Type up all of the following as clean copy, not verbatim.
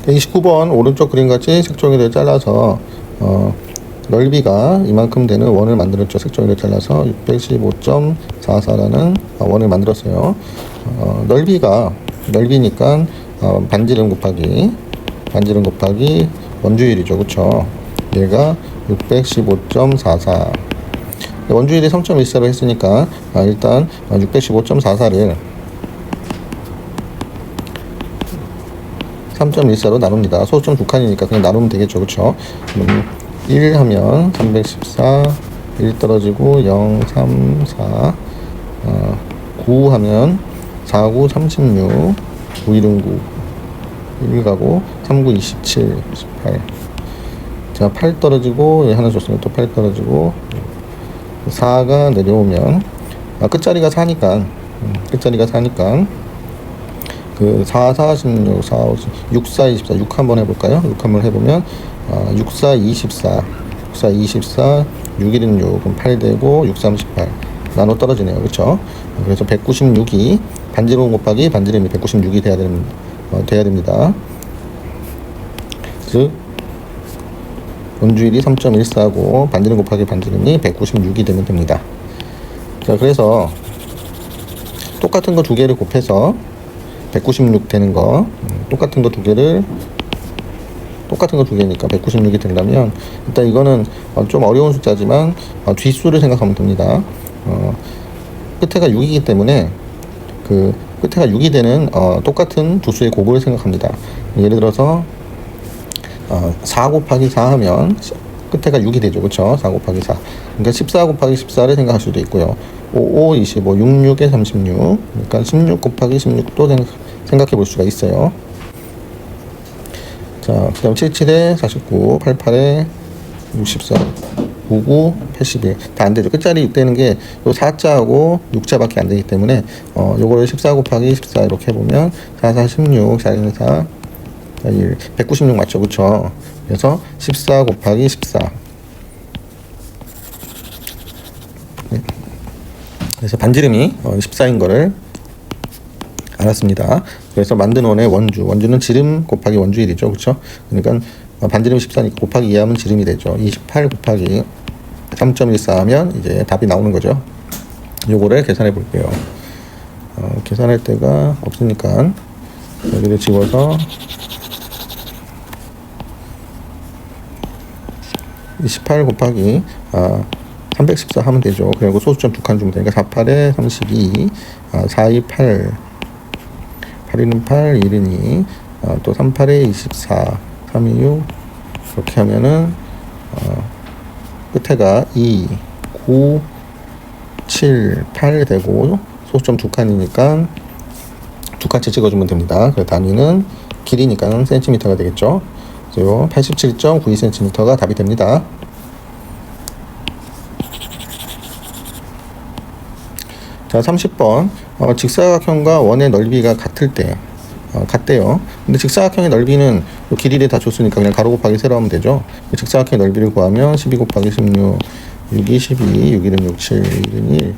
29번 오른쪽 그림같이 색종이를 잘라서 넓이가 이만큼 되는 원을 만들었죠. 색종이를 잘라서 615.44라는 원을 만들었어요. 넓이니까 반지름 곱하기 원주율이죠. 그쵸? 얘가 615.44. 원주율이 3.14로 했으니까 일단 615.44를 3.14로 나눕니다. 소수점 두 칸이니까 그냥 나누면 되겠죠. 그쵸? 1 하면 314, 1 떨어지고 0, 3, 4, 9 하면 4, 9, 36, 5, 1은 9, 1 가고 3, 9, 27, 18. 자, 8 떨어지고 하나 줬으면 또 8 떨어지고 4가 내려오면 끝자리가 4니까 그 4, 4, 16, 4, 5, 6, 4, 24, 6 한번 해볼까요? 6 한번 해보면 6, 4, 24, 6, 4, 24, 6, 1은 6, 그럼 8 되고 6, 3, 18 나눠 떨어지네요. 그렇죠? 그래서 196이 반지름 곱하기 반지름이 196이 돼야 됩니다. 즉 원주율이 3.14고 반지름 곱하기 반지름이 196이 되면 됩니다. 자, 그래서 똑같은 거 두 개를 곱해서 196 되는 거, 똑같은 거 두 개니까 196이 된다면, 일단 이거는 좀 어려운 숫자지만 뒷수를 생각하면 됩니다. 끝에가 6이기 때문에 그 끝에가 6이 되는 똑같은 두 수의 곱을 생각합니다. 예를 들어서 4 곱하기 4 하면 끝에가 6이 되죠. 그쵸? 4 곱하기 4. 그러니까 14 곱하기 14를 생각할 수도 있고요. 5, 5, 25, 6, 6에 36. 그러니까 16 곱하기 16도 생각해 볼 수가 있어요. 자, 그 다음 77에 49, 88에 64, 99, 81. 다 안 되죠. 끝자리 6 되는 게 요 4자하고 6자밖에 안 되기 때문에 요거를 14 곱하기 14 이렇게 해보면 4, 4, 16, 4, 4, 4, 1, 196 맞죠? 그쵸? 그래서 14 곱하기 14. 네. 그래서 반지름이 14인 거를 알았습니다. 그래서 만든 원의 원주는 지름 곱하기 원주율이죠. 그쵸? 그러니까 반지름 14니까 곱하기 2 하면 지름이 되죠. 28 곱하기 3.14 하면 이제 답이 나오는 거죠. 요거를 계산해 볼게요. 계산할 데가 없으니까 여기를 집어서 28 곱하기 314 하면 되죠. 그리고 소수점 두 칸 주면 되니까 48에 32, 4, 2, 8, 8, 2는 8, 1은 2, 또 38에 24, 3, 2, 6 이렇게 하면은 끝에가 2, 9, 7, 8 되고 소수점 두 칸이니까 두 칸째 찍어주면 됩니다. 그 단위는 길이니까 센티미터가 되겠죠. 87.92cm가 답이 됩니다. 자, 30번. 직사각형과 원의 넓이가 같대요. 근데 직사각형의 넓이는 길이를 다 줬으니까 그냥 가로 곱하기 세로 하면 되죠. 직사각형의 넓이를 구하면 12 곱하기 16, 6이 12, 6, 1은 6, 7, 1은 1,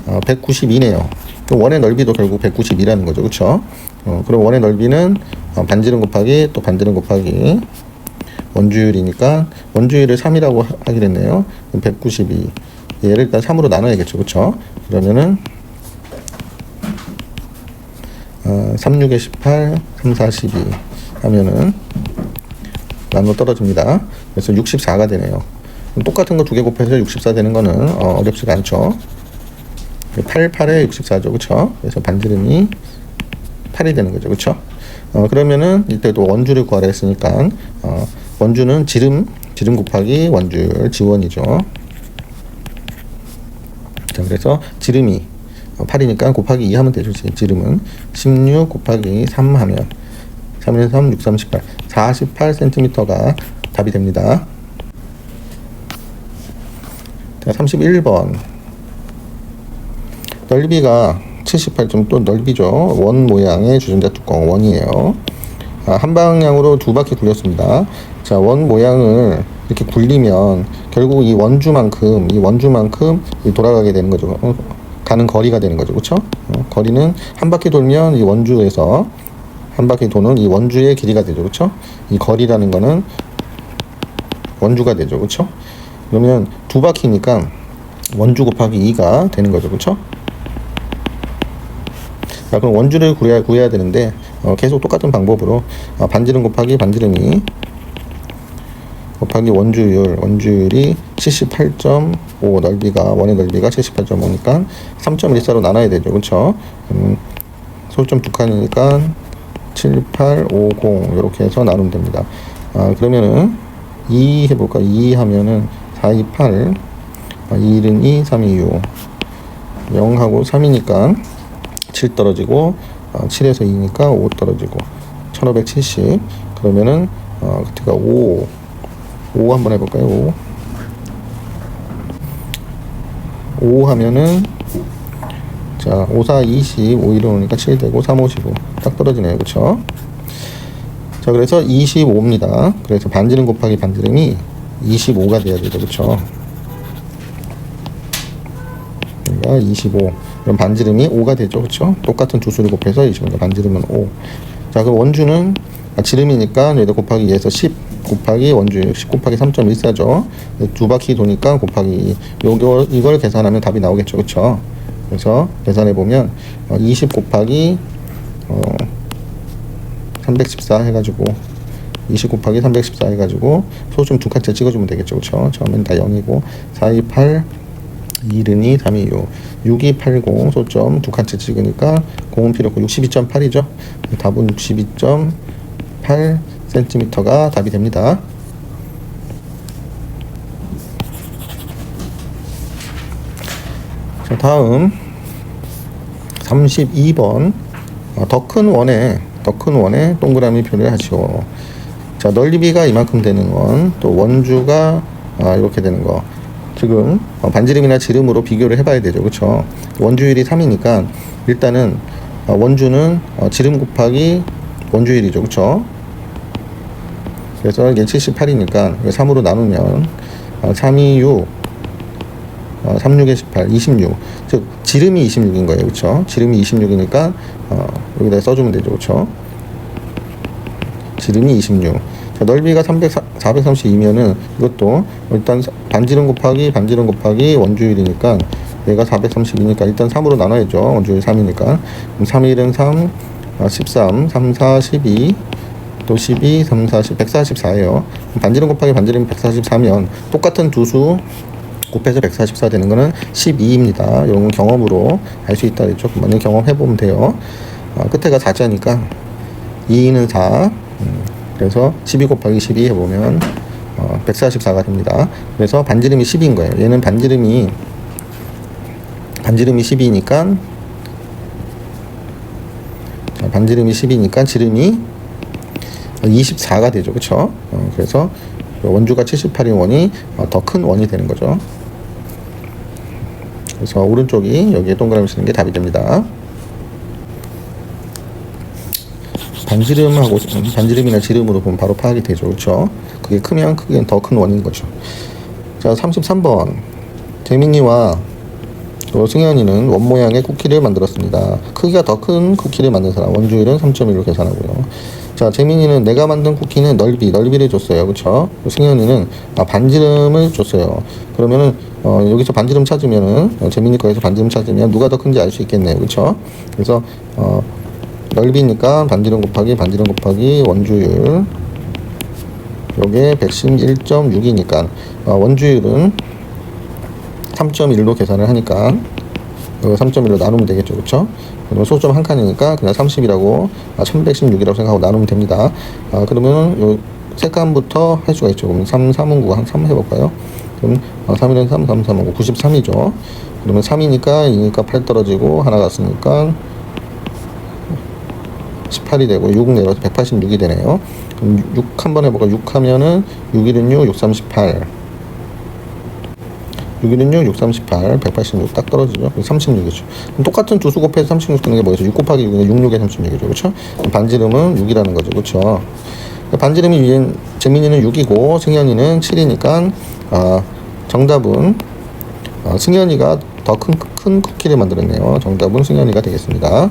192네요. 원의 넓이도 결국 192라는 거죠. 그쵸? 그럼 원의 넓이는 반지름 곱하기 또 반지름 곱하기 원주율이니까 원주율을 3이라고 하기로 했네요. 그럼 192. 얘를 일단 3으로 나눠야겠죠. 그쵸? 그러면은 3, 6에 18, 3, 4, 12 하면은 나눠 떨어집니다. 그래서 64가 되네요. 똑같은 거 두 개 곱해서 64 되는 거는 어렵지가 않죠. 8, 8에 64죠. 그쵸? 그래서 반지름이 8이 되는 거죠. 그쵸? 그러면은 이때도 원주를 구하라 했으니까 원주는 지름 곱하기 원주율 지원이죠. 자, 그래서 지름이 8이니까 곱하기 2 하면 되죠. 지름은 16 곱하기 3 하면 3에 3, 6, 3, 18 48cm가 답이 됩니다. 자, 31번 넓이가 78점 또 넓이죠. 원 모양의 주전자 뚜껑 원이에요. 한 방향으로 두 바퀴 굴렸습니다. 자, 원 모양을 이렇게 굴리면 결국 이 원주만큼 돌아가게 되는 거죠. 가는 거리가 되는 거죠. 그렇죠? 거리는 한 바퀴 돌면 이 원주에서 한 바퀴 도는 이 원주의 길이가 되죠. 그렇죠? 이 거리라는 거는 원주가 되죠. 그렇죠? 그러면 두 바퀴니까 원주 곱하기 2가 되는 거죠. 그렇죠? 자, 그럼 원주를 구해야 되는데 계속 똑같은 방법으로 반지름 곱하기 반지름이 곱하기 원주율이 78.5 넓이가 원의 넓이가 78.5니까 3.14로 나눠야 되죠. 그렇죠? 소점 두 칸이니까 7, 8, 5, 0 이렇게 해서 나누면 됩니다. 그러면은 2 해볼까? 2 하면은 4, 2, 8 2, 1은 2, 3, 2, 6 0하고 3이니까 7 떨어지고 7에서 2니까 5 떨어지고 1570 그러면은 그때가 5 한번 해볼까요? 5 하면은 자 5, 4, 20 5, 1은 오니까 7 되고 3, 5, 15 딱 떨어지네요. 그쵸? 자 그래서 25입니다. 그래서 반지름 곱하기 반지름이 25가 돼야 되죠. 그쵸? 그러니까 25 그럼 반지름이 5가 되죠. 그쵸? 똑같은 두 수를 곱해서 25니까 반지름은 5. 자 그럼 원주는 지름이니까 여기다 곱하기 2에서 10 곱하기 원주 10 곱하기 3.14죠. 두 바퀴 도니까 곱하기 이걸 계산하면 답이 나오겠죠. 그쵸? 그래서 계산해 보면 20 곱하기 314 해가지고 20 곱하기 314 해가지고 소점 두 칸째 찍어주면 되겠죠. 그쵸? 처음엔 다 0이고 4, 2, 8 2는 2, 3, 2, 6 6, 2, 8, 0 소점 두 칸째 찍으니까 0은 필요 없고 62.8이죠. 답은 62.8cm가 답이 됩니다. 자, 다음 32번 더 큰 원에 동그라미 표를 하시오. 자 넓이가 이만큼 되는 원, 또 원주가 이렇게 되는 거. 지금 반지름이나 지름으로 비교를 해봐야 되죠. 그렇죠? 원주율이 3이니까 일단은 원주는 지름 곱하기 원주율이죠. 그렇죠? 그래서 이게 78이니까 3으로 나누면 3, 2, 6 3, 6에 18, 26. 즉 지름이 26인 거예요. 그렇죠? 지름이 26이니까 여기다 써주면 되죠. 그렇죠? 지름이 26. 자, 넓이가 432면은 이것도 일단 반지름 곱하기 원주율이니까 얘가 432니까 일단 3으로 나눠야죠. 원주율 3이니까. 그럼 3, 1은 3, 13, 3, 4, 12, 또 12, 3, 4, 10, 144예요. 반지름 곱하기 반지름이 144면 똑같은 두 수 곱해서 144 되는 거는 12입니다. 이런 건 경험으로 알 수 있다 그랬죠. 먼저 경험해보면 돼요. 끝에가 4자니까 2는 4. 그래서 12 곱하기 12 해보면 144가 됩니다. 그래서 반지름이 10인 거예요. 얘는 반지름이 12니까 반지름이 10이니까 지름이 24가 되죠. 그쵸? 그래서 원주가 78인 원이 더 큰 원이 되는 거죠. 그래서 오른쪽이 여기에 동그라미 쓰는 게 답이 됩니다. 반지름이나 지름으로 보면 바로 파악이 되죠. 그렇죠? 그게 크면 크기는 더 큰 원인 거죠. 자, 33번. 재민이와 또 승현이는 원 모양의 쿠키를 만들었습니다. 크기가 더 큰 쿠키를 만든 사람. 원주율은 3.1로 계산하고요. 자, 재민이는 내가 만든 쿠키는 넓이를 줬어요. 그렇죠? 승현이는 반지름을 줬어요. 그러면은 여기서 반지름 찾으면은 재민이 거에서 반지름 찾으면 누가 더 큰지 알 수 있겠네요. 그렇죠? 그래서 넓이니까 반지름 곱하기 원주율 요게 111.6이니까 원주율은 3.1로 계산을 하니까 3.1로 나누면 되겠죠. 그쵸? 그러면 소점 한 칸이니까 그냥 30이라고 1116이라고 생각하고 나누면 됩니다. 그러면 요 세 칸부터 할 수가 있죠. 그럼 3, 3은 9, 한 3 해볼까요? 그럼 3일은 3, 3, 3, 5, 93이죠. 그러면 3이니까 2니까 8 떨어지고 하나 갔으니까 18이 되고 6 내려서 186이 되네요. 그럼 6 한번 해볼까? 6 하면은 6, 1은 6, 6, 38 6, 1은 6, 6, 38 186 딱 떨어지죠. 36이죠. 그럼 똑같은 두 수 곱해서 36 뜨는 게 뭐겠죠? 6 곱하기 6은 6, 6에 36이죠. 그렇죠? 반지름은 6이라는 거죠. 그렇죠? 반지름이 위엔 재민이는 6이고 승현이는 7이니까 정답은 승현이가 더 큰 쿠키를 만들었네요. 정답은 승현이가 되겠습니다.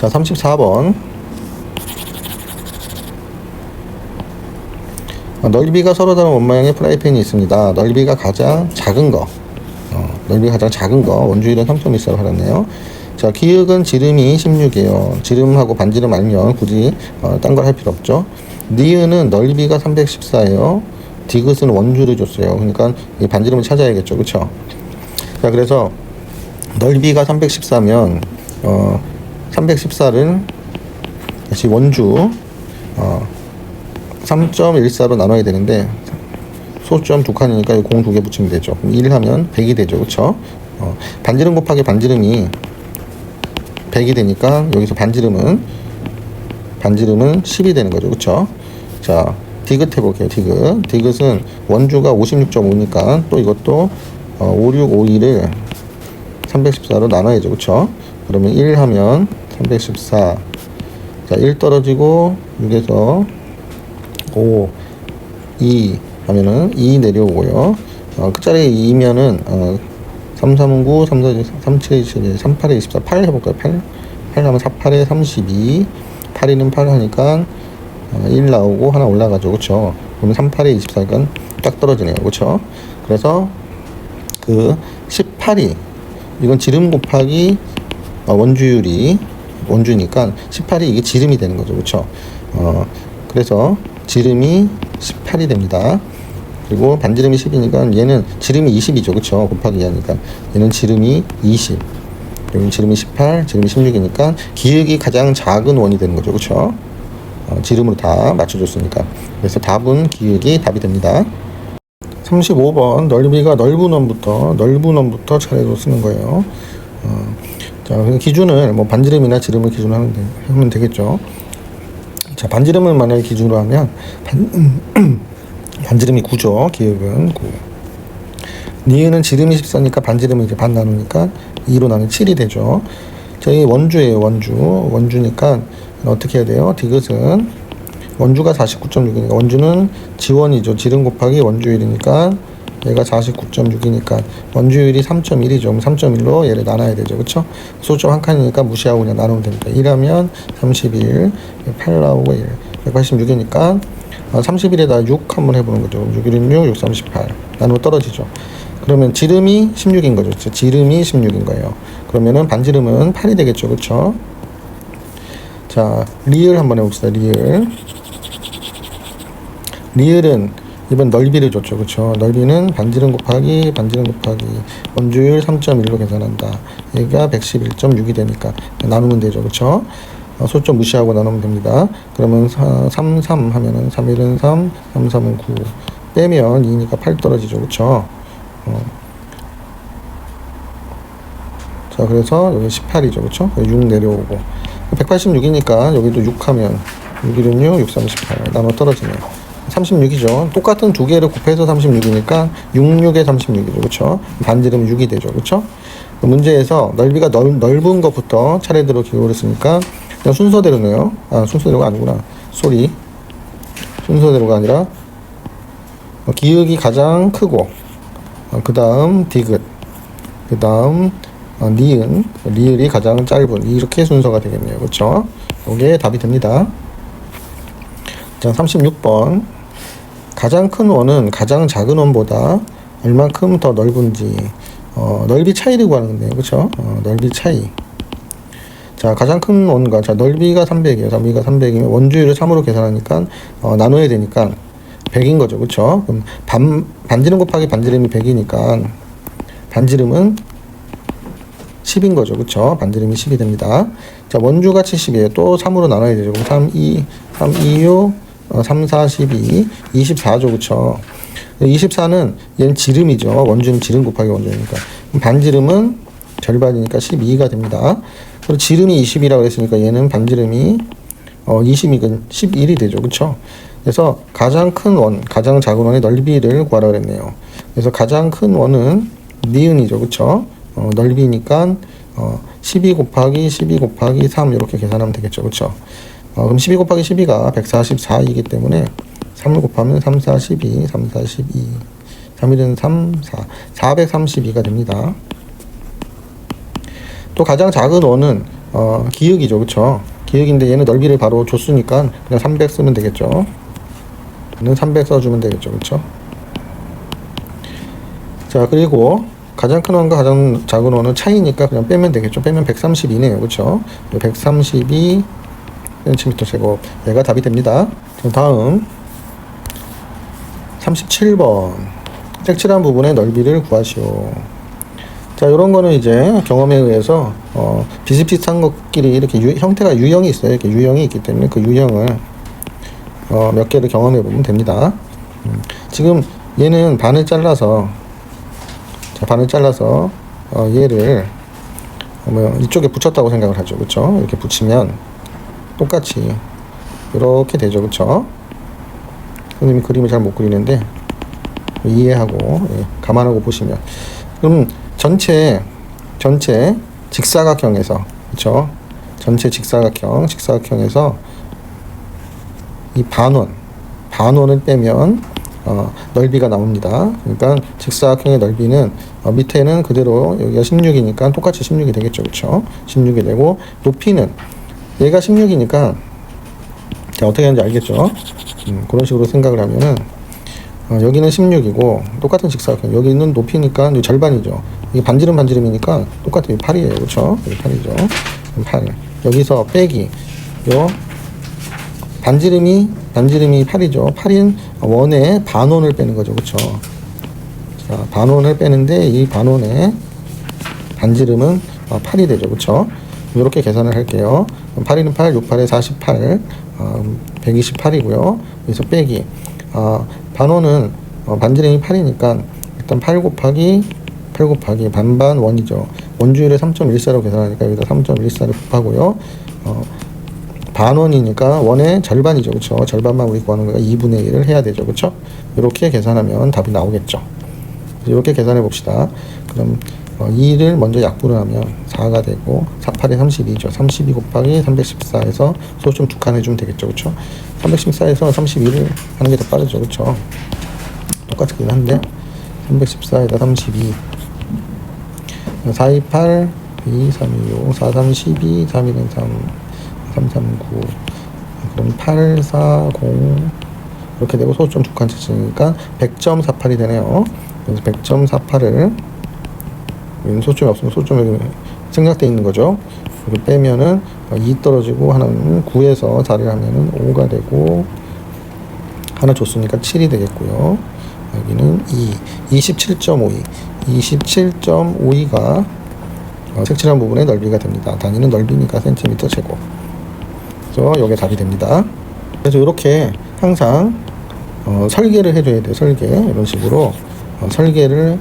자, 34번. 넓이가 서로 다른 원모양의 프라이팬이 있습니다. 넓이가 가장 작은 거. 넓이가 가장 작은 거. 원주율은 3.14로 받았네요. 자, 기역은 지름이 16이에요. 지름하고 반지름 알면 굳이 딴 걸 할 필요 없죠. 니은은 넓이가 314예요. 디귿은 원주를 줬어요. 그러니까 이 반지름을 찾아야겠죠. 그쵸? 자, 그래서 넓이가 314면 314를 다시 원주 3.14로 나눠야 되는데 소점 두 칸이니까 공 두 개 붙이면 되죠. 그럼 1 하면 100이 되죠. 그쵸? 반지름 곱하기 반지름이 100이 되니까 여기서 반지름은 10이 되는 거죠. 그쵸? 자, 디귿 해볼게요. 디귿은 원주가 56.5니까 또 이것도 5652를 314로 나눠야죠. 그쵸? 그러면 1 하면 314. 자, 1 떨어지고 6에서 5, 2 하면은 2 내려오고요. 끝자리에 2면은 3, 3, 9, 3, 4, 3, 7, 21, 3, 8에 24, 8 해볼까요? 8 하면 4, 8에 32, 8이는 8 하니까 1 나오고 하나 올라가죠. 그쵸? 그러면 3, 8에 24가 딱 떨어지네요. 그쵸? 그래서 그 18이 이건 지름 곱하기 원주니까 18이 이게 지름이 되는 거죠. 그쵸? 그래서 지름이 18이 됩니다. 그리고 반지름이 10이니까 얘는 지름이 20이죠. 그쵸? 곱하기 2하니까 얘는 지름이 20, 여기 지름이 18, 지름이 16이니까 기역이 가장 작은 원이 되는 거죠. 그쵸? 지름으로 다 맞춰줬으니까. 그래서 답은 기역이 답이 됩니다. 35번 넓이가 넓은 원부터 차례로 쓰는 거예요. 자, 기준을 뭐 반지름이나 지름을 기준으로 하면 되겠죠. 자, 반지름을 만약에 기준으로 하면 반지름이 9죠. 기역은 9. 니은은 지름이 14니까 반지름을 이제 반 나누니까 2로 나누면 7이 되죠. 저희 원주예요. 원주니까 어떻게 해야 돼요? 디귿은 원주가 49.6이니까 원주는 지원이죠. 지름 곱하기 원주율이니까 얘가 49.6이니까 원주율이 3.1이죠. 그럼 3.1로 얘를 나눠야 되죠. 그쵸? 소점 한 칸이니까 무시하고 그냥 나누면 됩니다. 1하면 31, 8 나오고 1, 186이니까 31에다 6 한번 해보는 거죠. 6, 1, 6, 6, 38 나누면 떨어지죠. 그러면 지름이 16인 거죠. 지름이 16인 거예요. 그러면은 반지름은 8이 되겠죠. 그쵸? 자, 리을 한번 해봅시다. 리을은 이번 넓이를 줬죠. 그쵸? 넓이는 반지름 곱하기 원주율 3.1로 계산한다. 얘가 111.6이 되니까 나누면 되죠. 그쵸? 소점 무시하고 나누면 됩니다. 그러면 3, 3 하면은 3, 1은 3, 3, 3은 9 빼면 2니까 8 떨어지죠. 그쵸? 자, 그래서 여기 18이죠. 그쵸? 6 내려오고 186이니까 여기도 6 하면 6, 1은 6, 6, 38 나눠 떨어지네요. 36이죠. 똑같은 두 개를 곱해서 36이니까 6, 6에 36이죠. 그쵸? 반지름 6이 되죠. 그쵸? 문제에서 넓이가 넓은 것부터 차례대로 기호를 했으니까 그냥 순서대로네요. 순서대로가 아니구나. 순서대로가 아니라 기역이 가장 크고 그 다음 디귿, 그 다음 니은, 리을이 가장 짧은 이렇게 순서가 되겠네요. 그쵸? 이게 답이 됩니다. 자, 36번. 가장 큰 원은 가장 작은 원보다 얼만큼 더 넓은지 넓이 차이를 구하는 건데요. 그쵸? 넓이 차이. 자, 가장 큰 원과 자, 넓이가 300이에요. 넓이가 300이면 원주율을 3으로 계산하니까 나눠야 되니까 100인 거죠. 그쵸? 그럼 반지름 곱하기 반지름이 100이니까 반지름은 10인 거죠. 그쵸? 반지름이 10이 됩니다. 자, 원주가 70이에요. 또 3으로 나눠야 되죠. 그럼 3, 2, 6, 3, 4, 12, 24죠. 그쵸? 24는 얘는 지름이죠. 원주는 지름 곱하기 원주니까. 반지름은 절반이니까 12가 됩니다. 그리고 지름이 20이라고 했으니까 얘는 반지름이 20이건 11이 되죠. 그쵸? 그래서 가장 큰 원, 가장 작은 원의 넓이를 구하라 그랬네요. 그래서 가장 큰 원은 니은이죠. 그쵸? 넓이니까 12 곱하기 3 이렇게 계산하면 되겠죠. 그쵸? 그럼 12 곱하기 12가 144이기 때문에 3을 곱하면 3, 4, 12, 3, 4, 12, 3, 1은 3, 4, 432가 됩니다. 또 가장 작은 원은 기역이죠. 그쵸? 기역인데 얘는 넓이를 바로 줬으니까 그냥 300 쓰면 되겠죠. 얘는 300 써주면 되겠죠. 그쵸? 자, 그리고 가장 큰 원과 가장 작은 원은 차이니까 그냥 빼면 되겠죠. 빼면 132네요. 그쵸? 132 cm 제곱. 얘가 답이 됩니다. 다음 37번. 색칠한 부분의 넓이를 구하시오. 자, 이런 거는 이제 경험에 의해서 비슷비슷한 것끼리 이렇게 형태가 유형이 있어요. 이렇게 유형이 있기 때문에 그 유형을 몇 개를 경험해 보면 됩니다. 지금 얘는 반을 잘라서 얘를 이쪽에 붙였다고 생각을 하죠. 그쵸? 이렇게 붙이면 똑같이 이렇게 되죠. 그쵸? 선생님이 그림을 잘 못 그리는데 이해하고 감안하고 보시면, 그럼 전체 직사각형에서, 그쵸? 전체 직사각형에서 이 반원을 빼면 넓이가 나옵니다. 그러니까 직사각형의 넓이는 밑에는 그대로 여기가 16이니까 똑같이 16이 되겠죠. 그쵸? 16이 되고, 높이는 얘가 16이니까 자, 어떻게 하는지 알겠죠? 그런 식으로 생각을 하면은 여기는 16이고 똑같은 직사각형, 여기는 높이니까 절반이죠. 이게 반지름이니까 똑같아요. 8이에요. 그쵸? 여기 8이죠. 8. 여기서 빼기 요 반지름이 8이죠. 8인 원의 반원을 빼는 거죠. 그쵸? 자, 반원을 빼는데 이 반원의 반지름은 8이 되죠. 그쵸? 이렇게 계산을 할게요. 8이는 8, 6, 8에 48, 128이고요. 여기서 빼기. 반원은 반지름이 8이니까 일단 8 곱하기 반반 원이죠. 원주율에 3.14로 계산하니까 여기다 3.14를 곱하고요. 반원이니까 원의 절반이죠. 그쵸? 절반만 우리 구하는 거가 2분의 1을 해야 되죠. 그쵸? 이렇게 계산하면 답이 나오겠죠. 이렇게 계산해 봅시다. 그럼 2를 먼저 약분을 하면 4가 되고 4, 8에 32죠. 32 곱하기 314에서 소수점 2칸 해주면 되겠죠. 그쵸? 314에서 32를 하는 게 더 빠르죠. 그쵸? 똑같긴 한데 314에다 32 428 2, 3, 2, 5 4, 3, 12 3, 1은 3, 3, 9 그럼 8, 4, 0 이렇게 되고 소수점 2칸 쳤으니까 100.48이 되네요. 그래서 100.48을 소수점이 없으면 소수점이 생략되어 있는 거죠. 이렇게 빼면은 2 떨어지고 하나는 9에서 4를 하면은 5가 되고 하나 줬으니까 7이 되겠고요. 여기는 27.52 27.52가 색칠한 부분의 넓이가 됩니다. 단위는 넓이니까 센티미터 제곱. 그래서 여기에 답이 됩니다. 그래서 이렇게 항상 설계를 해줘야 돼요. 설계. 이런 식으로 설계를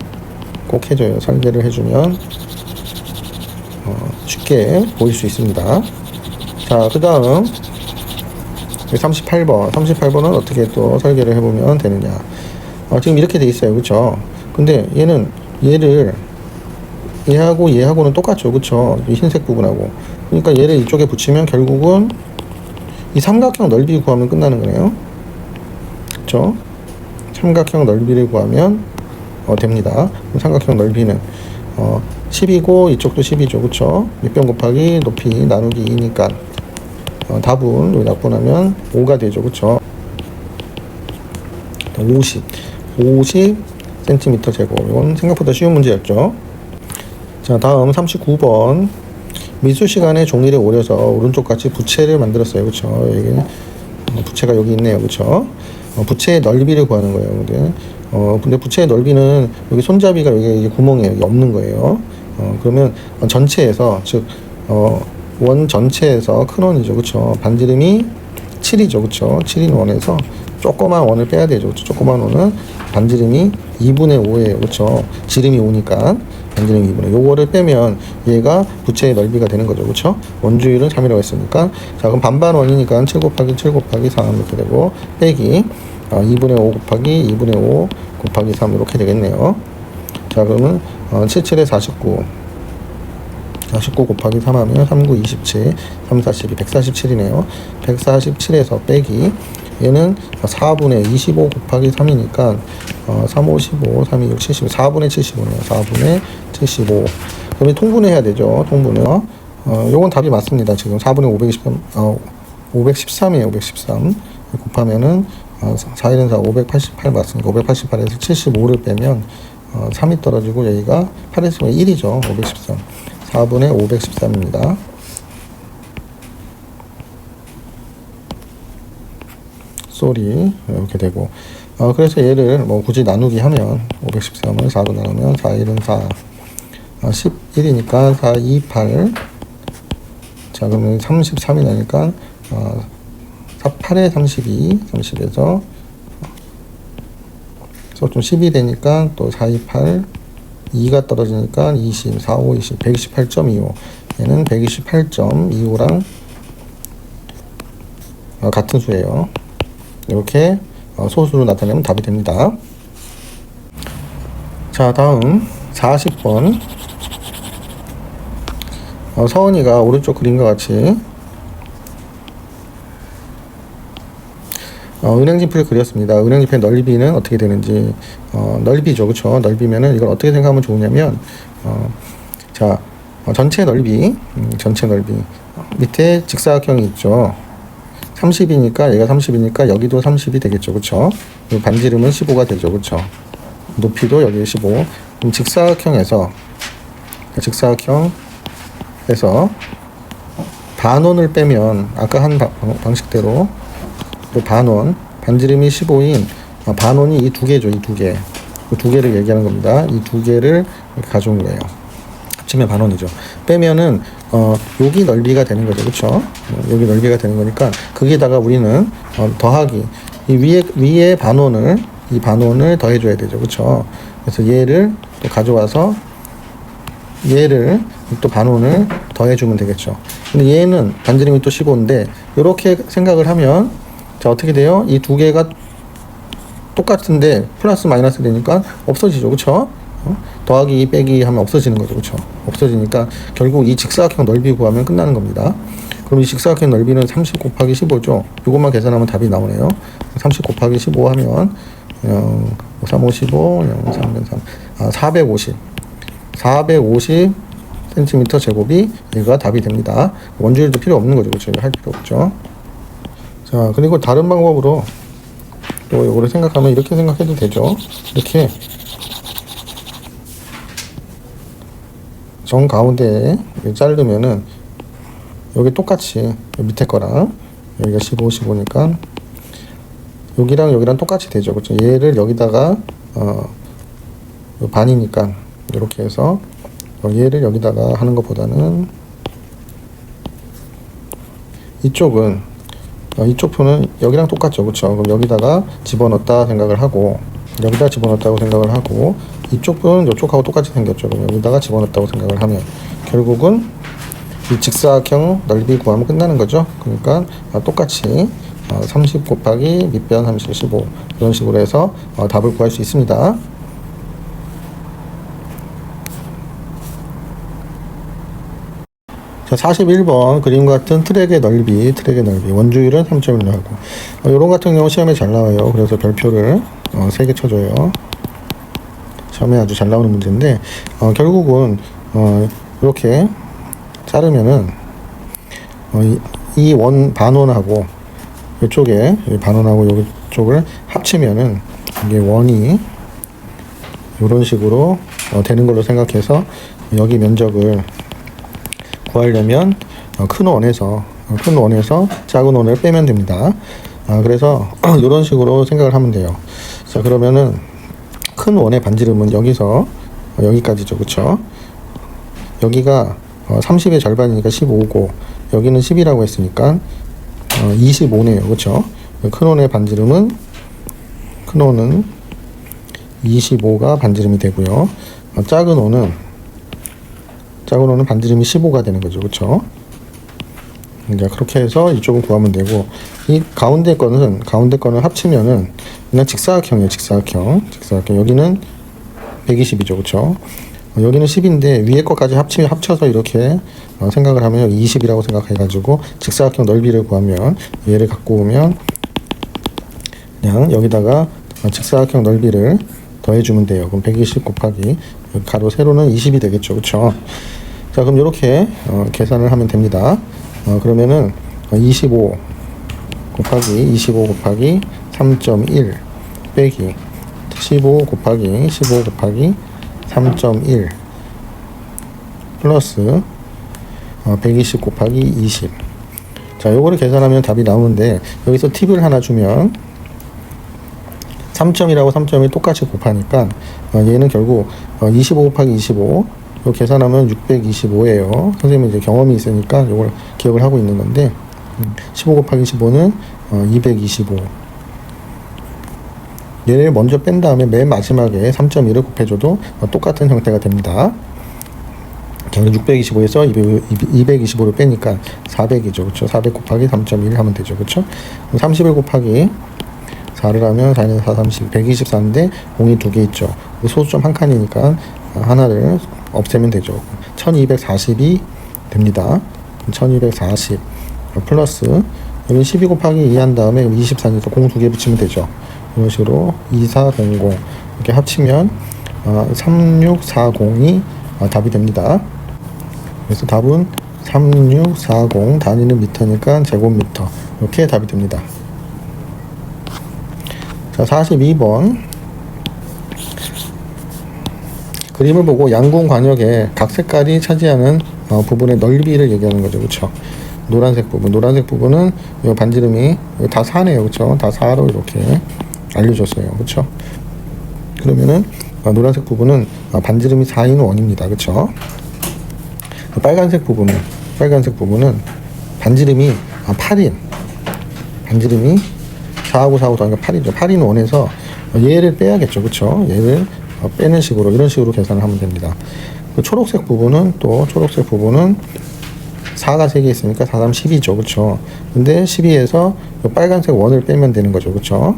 꼭 해줘요. 설계를 해주면 쉽게 보일 수 있습니다. 자, 그 다음 38번은 어떻게 또 설계를 해보면 되느냐. 지금 이렇게 돼 있어요. 그쵸? 근데 얘하고는 똑같죠. 그쵸? 이 흰색 부분하고. 그러니까 얘를 이쪽에 붙이면 결국은 이 삼각형 넓이 구하면 끝나는 거네요. 그쵸? 삼각형 넓이를 구하면 됩니다. 삼각형 넓이는 10이고 이쪽도 10이죠. 그쵸? 밑변 곱하기 높이 나누기 2니까 답은 여기 약분하면 5가 되죠. 그쵸? 50cm 제곱. 이건 생각보다 쉬운 문제였죠. 자, 다음 39번. 미술 시간에 종이를 오려서 오른쪽 같이 부채를 만들었어요. 그쵸? 여기 부채가 여기 있네요. 그쵸? 부채의 넓이를 구하는 거예요. 근데 부채의 넓이는 여기 손잡이가 여기 구멍에 여기 없는 거예요. 그러면 전체에서, 즉 원 전체에서 큰 원이죠. 그쵸? 반지름이 7이죠. 그쵸? 7인 원에서 조그만 원을 빼야 되죠. 그쵸? 조그만 원은 반지름이 2분의 5예요. 그쵸? 지름이 5니까 반지름이 2분의 5. 요거를 빼면 얘가 부채의 넓이가 되는 거죠. 그쵸? 원주율은 3이라고 했으니까. 자, 그럼 반반 원이니까 7 곱하기 7 곱하기 3 이렇게 되고, 빼기 2분의 5 곱하기 2분의 5 곱하기 3 이렇게 되겠네요. 자, 그러면 77에 49 곱하기 3 하면 3, 9, 27 3, 4, 12 147이네요. 147에서 빼기 얘는 4분의 25 곱하기 3이니까 3, 5, 15 3, 2, 6, 75 4분의 75네요. 4분의 75. 그러면 통분해야 되죠. 통분을 요건 답이 맞습니다. 지금 4분의 513이에요. 513 곱하면은 4일은 4, 588 맞습니다. 588에서 75를 빼면 3이 떨어지고 여기가 8에서 1이죠. 513 4분의 513입니다. 쏘리 이렇게 되고 그래서 얘를 뭐 굳이 나누기 하면 513을 4로 나누면 4일은 4 11이니까 4, 2, 8 자 그러면 33이 나니까 8에 32 30에서 좀 10이 되니까 또 4, 2, 8 2가 떨어지니까 20 4, 5, 20 128.25 얘는 128.25랑 같은 수예요. 이렇게 소수로 나타내면 답이 됩니다. 자 다음 40번 서은이가 오른쪽 그림과 같이 은행지표를 그렸습니다. 은행지표의 넓이는 어떻게 되는지 넓이죠, 그렇죠? 넓이면은 이걸 어떻게 생각하면 좋으냐면 전체 넓이 밑에 직사각형이 있죠. 30이니까 얘가 30이니까 여기도 30이 되겠죠, 그렇죠? 반지름은 15가 되죠, 그렇죠? 높이도 여기 15. 그럼 직사각형에서 반원을 빼면 아까 한 방식대로 반지름이 15인 반원이 이 두 개죠, 이 두 개. 그 두 개를 얘기하는 겁니다. 이 두 개를 이렇게 가져온 거예요. 합치면 반원이죠. 빼면은 여기 넓이가 되는 거죠, 그렇죠? 여기 넓이가 되는 거니까 거기에다가 우리는 더하기 이 위에 이 반원을 더해줘야 되죠, 그렇죠? 그래서 얘를 또 가져와서 얘를 또 반원을 더해주면 되겠죠. 근데 얘는 반지름이 또 15인데 이렇게 생각을 하면 자 어떻게 돼요? 이 두 개가 똑같은데 플러스 마이너스 되니까 없어지죠, 그렇죠? 더하기 빼기 하면 없어지는 거죠, 그렇죠? 없어지니까 결국 이 직사각형 넓이 구하면 끝나는 겁니다. 그럼 이 직사각형 넓이는 30 곱하기 15죠. 이것만 계산하면 답이 나오네요. 30 곱하기 15 하면 3, 5, 15, 0, 3, 3, 450 cm 제곱이 얘가 답이 됩니다. 원주율도 필요 없는 거죠, 그렇죠? 할 필요 없죠. 자, 그리고 다른 방법으로 또 이거를 생각하면 이렇게 생각해도 되죠. 이렇게 정 가운데에 자르면은 여기 똑같이 밑에 거랑 여기가 15, 15니까 여기랑 똑같이 되죠, 그렇죠? 얘를 여기다가 반이니까 이렇게 해서 얘를 여기다가 하는 것보다는 이쪽 표는 여기랑 똑같죠, 그렇죠? 그럼 여기다가 집어넣었다 생각을 하고 여기다 집어넣었다고 생각을 하고 이쪽 표는 이쪽하고 똑같이 생겼죠. 그럼 여기다가 집어넣었다고 생각을 하면 결국은 이 직사각형 넓이 구하면 끝나는 거죠. 그러니까 똑같이 30 곱하기 밑변 30, 15 이런 식으로 해서 답을 구할 수 있습니다. 자, 41번 그림과 같은 트랙의 넓이 원주율은 3.1 나오고 요런 같은 경우 시험에 잘 나와요. 그래서 별표를 3개 쳐줘요. 시험에 아주 잘 나오는 문제인데 결국은 이렇게 자르면은 이 반원하고 이쪽에 반원하고 이쪽을 합치면은 이게 원이 이런 식으로 되는 걸로 생각해서 여기 면적을 구하려면 큰 원에서 작은 원을 빼면 됩니다. 그래서 이런 식으로 생각을 하면 돼요. 자, 그러면은 큰 원의 반지름은 여기서 여기까지죠, 그렇죠? 여기가 30의 절반이니까 15고 여기는 10이라고 했으니까 25네요, 그렇죠? 큰 원의 반지름은 25가 반지름이 되고요. 작은 원은 반지름이 15가 되는 거죠, 그렇죠? 그러니까 그렇게 해서 이쪽은 구하면 되고 이 가운데 거는 합치면은 그냥 직사각형이에요. 직사각형 여기는 120이죠, 그렇죠? 여기는 10인데 위에 것까지 합쳐서 이렇게 생각을 하면 20이라고 생각해가지고 직사각형 넓이를 구하면 얘를 갖고 오면 그냥 여기다가 직사각형 넓이를 더해주면 돼요. 그럼 120 곱하기 가로 세로는 20이 되겠죠, 그렇죠? 자, 그럼 이렇게 계산을 하면 됩니다. 그러면은 25 곱하기 3.1 빼기 15 곱하기 3.1 플러스 120 곱하기 20. 자, 요거를 계산하면 답이 나오는데, 여기서 팁을 하나 주면 3점이라고 3점이 똑같이 곱하니까 얘는 결국 25 곱하기 25 요 계산하면 625예요. 선생님은 이제 경험이 있으니까 요걸 기억을 하고 있는 건데, 15 곱하기 15는 225. 얘를 먼저 뺀 다음에 맨 마지막에 3.1을 곱해줘도 똑같은 형태가 됩니다. 자, 625에서 225를 빼니까 400이죠. 그쵸? 400 곱하기 3.1 하면 되죠. 그쵸? 31 곱하기 4를 하면 4는 4, 30, 124인데 공이 2개 있죠. 소수점 한 칸이니까 하나를 없애면 되죠. 1240이 됩니다. 1240 플러스 여기 12 곱하기 2 한 다음에 24니까 공 2개 붙이면 되죠. 이런 식으로 2400 이렇게 합치면 3640이 답이 됩니다. 그래서 답은 3640, 단위는 미터니까 제곱미터, 이렇게 답이 됩니다. 자, 42번 그림을 보고 양궁 관역의 각 색깔이 차지하는 부분의 넓이를 얘기하는 거죠. 그렇죠? 노란색 부분은 이 반지름이 다 4네요. 그렇죠? 다 4로 이렇게 알려줬어요. 그렇죠? 그러면은 노란색 부분은 반지름이 4인 원입니다. 그렇죠? 빨간색 부분은 반지름이 8인, 반지름이 4하고 4하고 더하니까 8이죠. 8인 원에서 얘를 빼야겠죠. 그렇죠? 얘를 빼는 식으로, 이런 식으로 계산을 하면 됩니다. 그 초록색 부분은 4가 3개 있으니까 4, 3, 12죠. 그렇죠? 근데 12에서 빨간색 원을 빼면 되는 거죠. 그렇죠?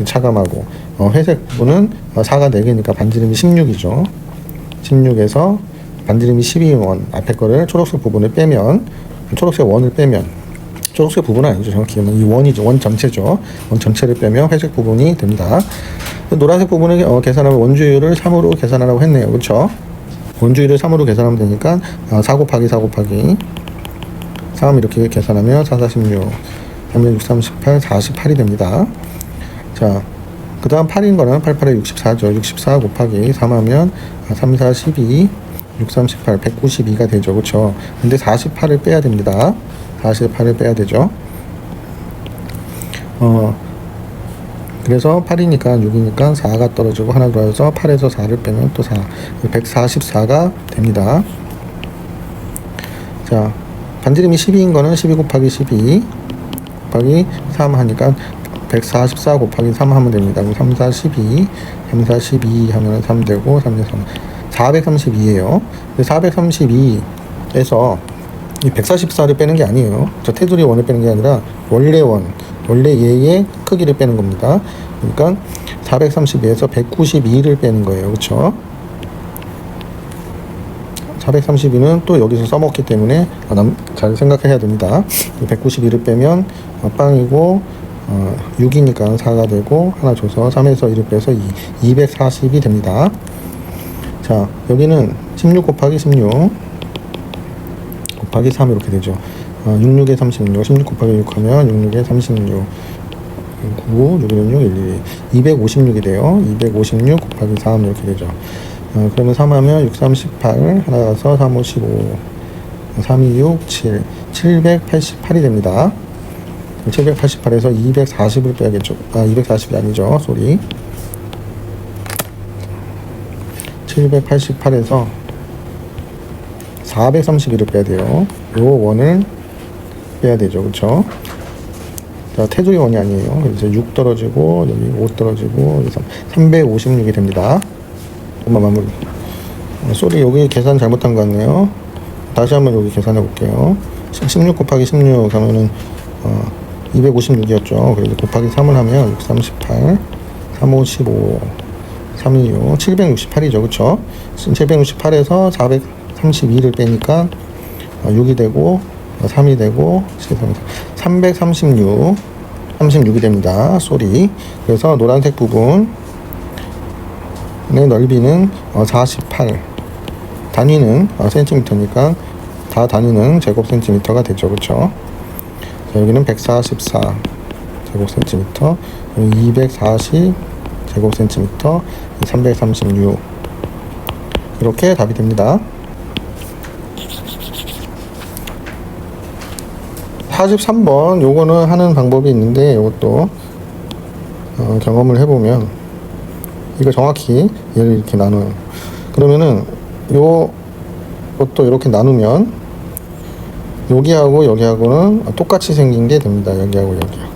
차감하고 회색 부분은 4가 4개니까 반지름이 16이죠. 16에서 반지름이 12원 앞에 거를 초록색 부분을 빼면, 초록색 원을 빼면, 초록색 부분은 아니죠. 정확히 이 원이죠. 원 전체죠. 원 전체를 빼면 회색 부분이 됩니다. 노란색 부분을 계산하면 원주율을 3으로 계산하라고 했네요. 그렇죠? 원주율을 3으로 계산하면 되니까 4 곱하기 4 곱하기 3 이렇게 계산하면 4, 4, 16, 3, 6, 38, 48이 됩니다. 자, 그 다음 8인 거는 8, 8에 64죠. 64 곱하기 3 하면 3, 4, 12, 6, 38, 192가 되죠. 그렇죠? 근데 48을 빼야 됩니다. 48을 빼야 되죠. 그래서 8이니까 6이니까 4가 떨어지고 하나 더해서 8에서 4를 빼면 또 4, 144가 됩니다. 자, 반지름이 12인 거는 12 곱하기 12 곱하기 3 하니까 144 곱하기 3 하면 됩니다. 3, 4, 12, 3, 4, 12 하면 3 되고, 3, 4, 3, 432에요. 432에서 이 144를 빼는 게 아니에요. 저 테두리 원을 빼는 게 아니라 원래 얘의 크기를 빼는 겁니다. 그러니까 432에서 192를 빼는 거예요. 그렇죠? 432는 또 여기서 써먹기 때문에 잘 생각해야 됩니다. 192를 빼면 빵이고 6이니까 4가 되고 하나 줘서 3에서 1을 빼서 240이 됩니다. 자, 여기는 16 곱하기 16 곱하기 3 이렇게 되죠. 66에 36, 16 곱하기 6 하면 66에 36, 9, 6, 6, 1, 256이 돼요. 256 곱하기 3 이렇게 되죠. 그러면 3 하면 6, 38, 하나 가서 3, 5, 15, 3, 2, 6, 7, 788이 됩니다. 788에서 240을 빼야겠죠. 240이 아니죠. 쏘리. 788에서 431을 빼야 돼요. 요 원을 빼야 되죠. 그쵸? 자, 테두리 원이 아니에요. 그래서 6 떨어지고, 여기 5 떨어지고, 356이 됩니다. 엄마 마무리. 쏘리, 여기 계산 잘못한 것 같네요. 다시 한번 여기 계산해 볼게요. 16 곱하기 16 하면은, 256이었죠. 그래서 곱하기 3을 하면 6, 38, 3, 5, 15, 3, 2, 6, 768이죠. 그쵸? 768에서 432를 빼니까 6이 되고 3이 되고 336, 36이 됩니다. 쏘리. 그래서 노란색 부분의 넓이는 48, 단위는 센티미터니까 다 단위는 제곱센티미터가 되죠. 그쵸? 자, 여기는 144 제곱센티미터, 240 제곱센티미터, 336 이렇게 답이 됩니다. 43번 요거는 하는 방법이 있는데 이것도 경험을 해보면 이거 정확히 얘를 이렇게 나눠요. 그러면은 요것도 이렇게 나누면 여기하고 여기하고는 똑같이 생긴 게 됩니다. 여기하고 여기하고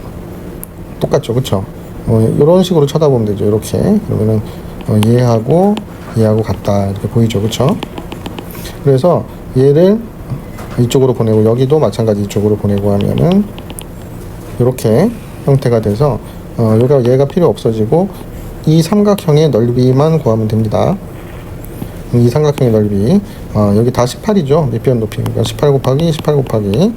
똑같죠, 그쵸? 이런 식으로 쳐다보면 되죠. 이렇게 그러면은 얘하고 얘하고 같다 이렇게 보이죠, 그쵸? 그래서 얘를 이쪽으로 보내고 여기도 마찬가지 이쪽으로 보내고 하면은 이렇게 형태가 돼서 얘가 필요 없어지고 이 삼각형의 넓이만 구하면 됩니다. 이 삼각형의 넓이 여기 다 18이죠. 밑변 높이니까 18 곱하기 18 곱하기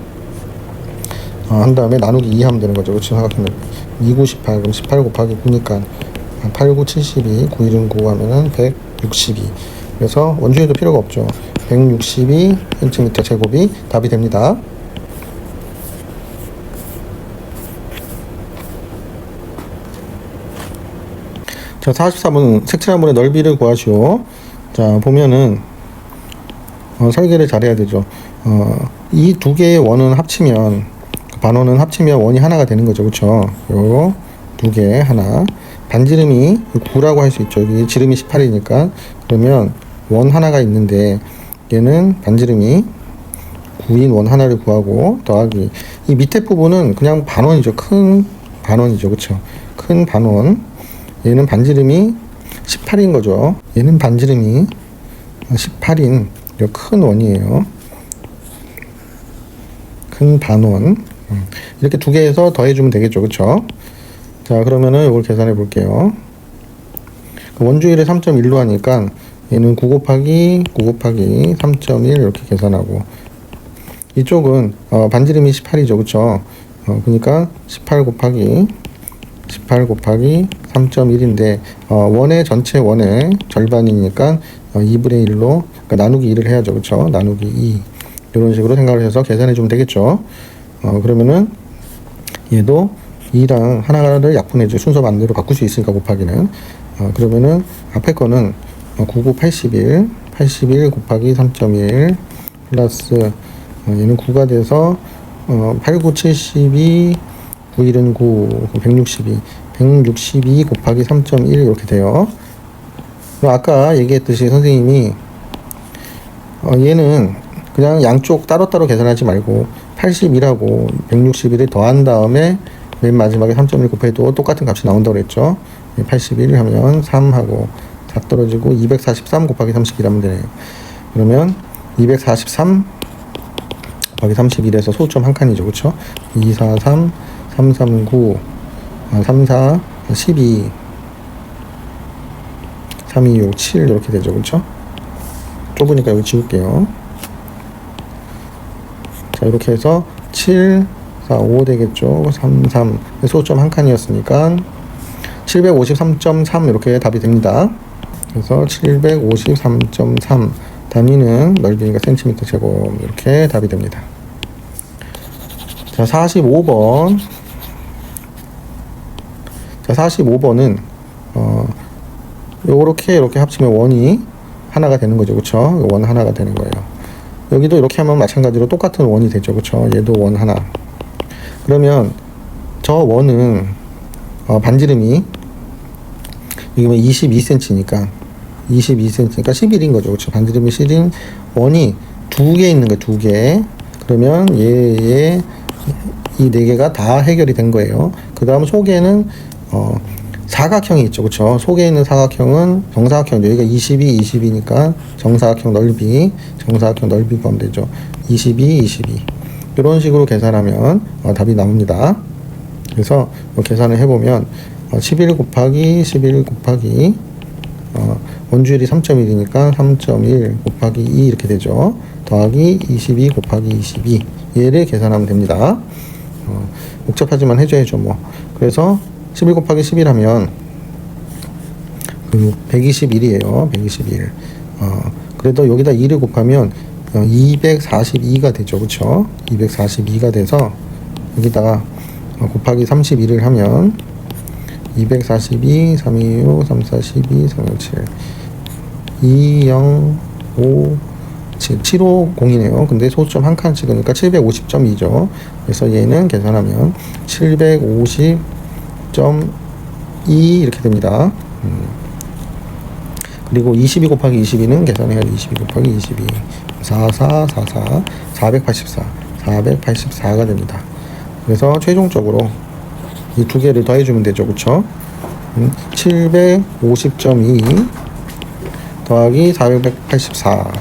한 다음에 나누기 2 하면 되는 거죠. 그렇죠? 삼각형 넓이 2, 9, 18 그럼 18 곱하기 9니까 8, 9, 72 9, 1은 9 하면은 162 그래서 원주율도 필요가 없죠. 162cm 제곱이 답이 됩니다. 자, 44번 색칠화물의 넓이를 구하시오. 자, 보면은 설계를 잘해야 되죠. 이 두 개의 원은 합치면 반원은 합치면 원이 하나가 되는 거죠. 그쵸? 요 두 개 하나 반지름이 9라고 할 수 있죠. 여기 지름이 18이니까 그러면 원 하나가 있는데 얘는 반지름이 9인 원 하나를 구하고 더하기 이 밑에 부분은 그냥 반원이죠. 큰 반원이죠. 그쵸? 큰 반원 얘는 반지름이 18인 거죠. 얘는 반지름이 18인 큰 원이에요. 큰 반원 이렇게 두 개에서 더해주면 되겠죠. 그쵸? 자, 그러면은 이걸 계산해 볼게요. 원주율에 3.1로 하니까 얘는 9 곱하기 3.1 이렇게 계산하고 이쪽은 반지름이 18이죠. 그쵸? 그러니까 18 곱하기 3.1인데 원의 전체 원의 절반이니까 2분의 1로 그러니까 나누기 2를 해야죠. 그쵸? 나누기 2 이런 식으로 생각을 해서 계산해 주면 되겠죠. 그러면은 얘도 2랑 하나를 약분해줘. 순서 반대로 바꿀 수 있으니까 곱하기는 그러면은 앞에 거는 99, 81 곱하기 3.1 플러스 얘는 9가 돼서 8, 9, 72 9, 1은 9 162 곱하기 3.1 이렇게 돼요. 아까 얘기했듯이 선생님이 얘는 그냥 양쪽 따로따로 계산하지 말고 81하고 161을 더한 다음에 맨 마지막에 3.1 곱해도 똑같은 값이 나온다고 그랬죠. 81 하면 3하고 4 떨어지고 243 곱하기 31 하면 되네요. 그러면 243 곱하기 31에서 소수점 한 칸이죠. 그쵸? 243 339 34 12 326 7 이렇게 되죠. 그쵸? 좁으니까 여기 지울게요. 자, 이렇게 해서 7 4 5 되겠죠. 33 소수점 한 칸이었으니까 753.3 이렇게 답이 됩니다. 그래서 753.3 단위는 넓이니까 센티미터 제곱 이렇게 답이 됩니다. 자, 45번. 자, 45번은 요렇게 이렇게 합치면 원이 하나가 되는 거죠. 그쵸? 원 하나가 되는 거예요. 여기도 이렇게 하면 마찬가지로 똑같은 원이 되죠. 그쵸? 얘도 원 하나. 그러면 저 원은 반지름이 이게 22cm니까 11인 거죠. 그쵸? 반지름이 실인 원이 두 개 있는 거예요. 두 개. 그러면 이 네 개가 다 해결이 된 거예요. 그 다음 속에는 사각형이 있죠. 그쵸? 속에 있는 사각형은 정사각형. 여기가 22니까 정사각형 넓이 구하면 되죠. 22 이런 식으로 계산하면 답이 나옵니다. 그래서 계산을 해보면 11 곱하기 원주율이 3.1이니까 3.1 곱하기 2 이렇게 되죠. 더하기 22 곱하기 22 얘를 계산하면 됩니다. 복잡하지만 해줘야죠 뭐. 그래서 11 곱하기 11 하면 121이에요. 121 그래도 여기다 2를 곱하면 242가 되죠. 그쵸? 242가 돼서 여기다가 곱하기 32를 하면 242, 326, 342, 357, 205, 750이네요. 근데 소수점 한 칸 찍으니까 750.2죠. 그래서 얘는 계산하면 750.2 이렇게 됩니다. 그리고 22 곱하기 22는 계산해야 돼. 22 곱하기 22. 44, 44, 484. 484가 됩니다. 그래서 최종적으로 이 두 개를 더해주면 되죠. 그쵸? 750.2 더하기 484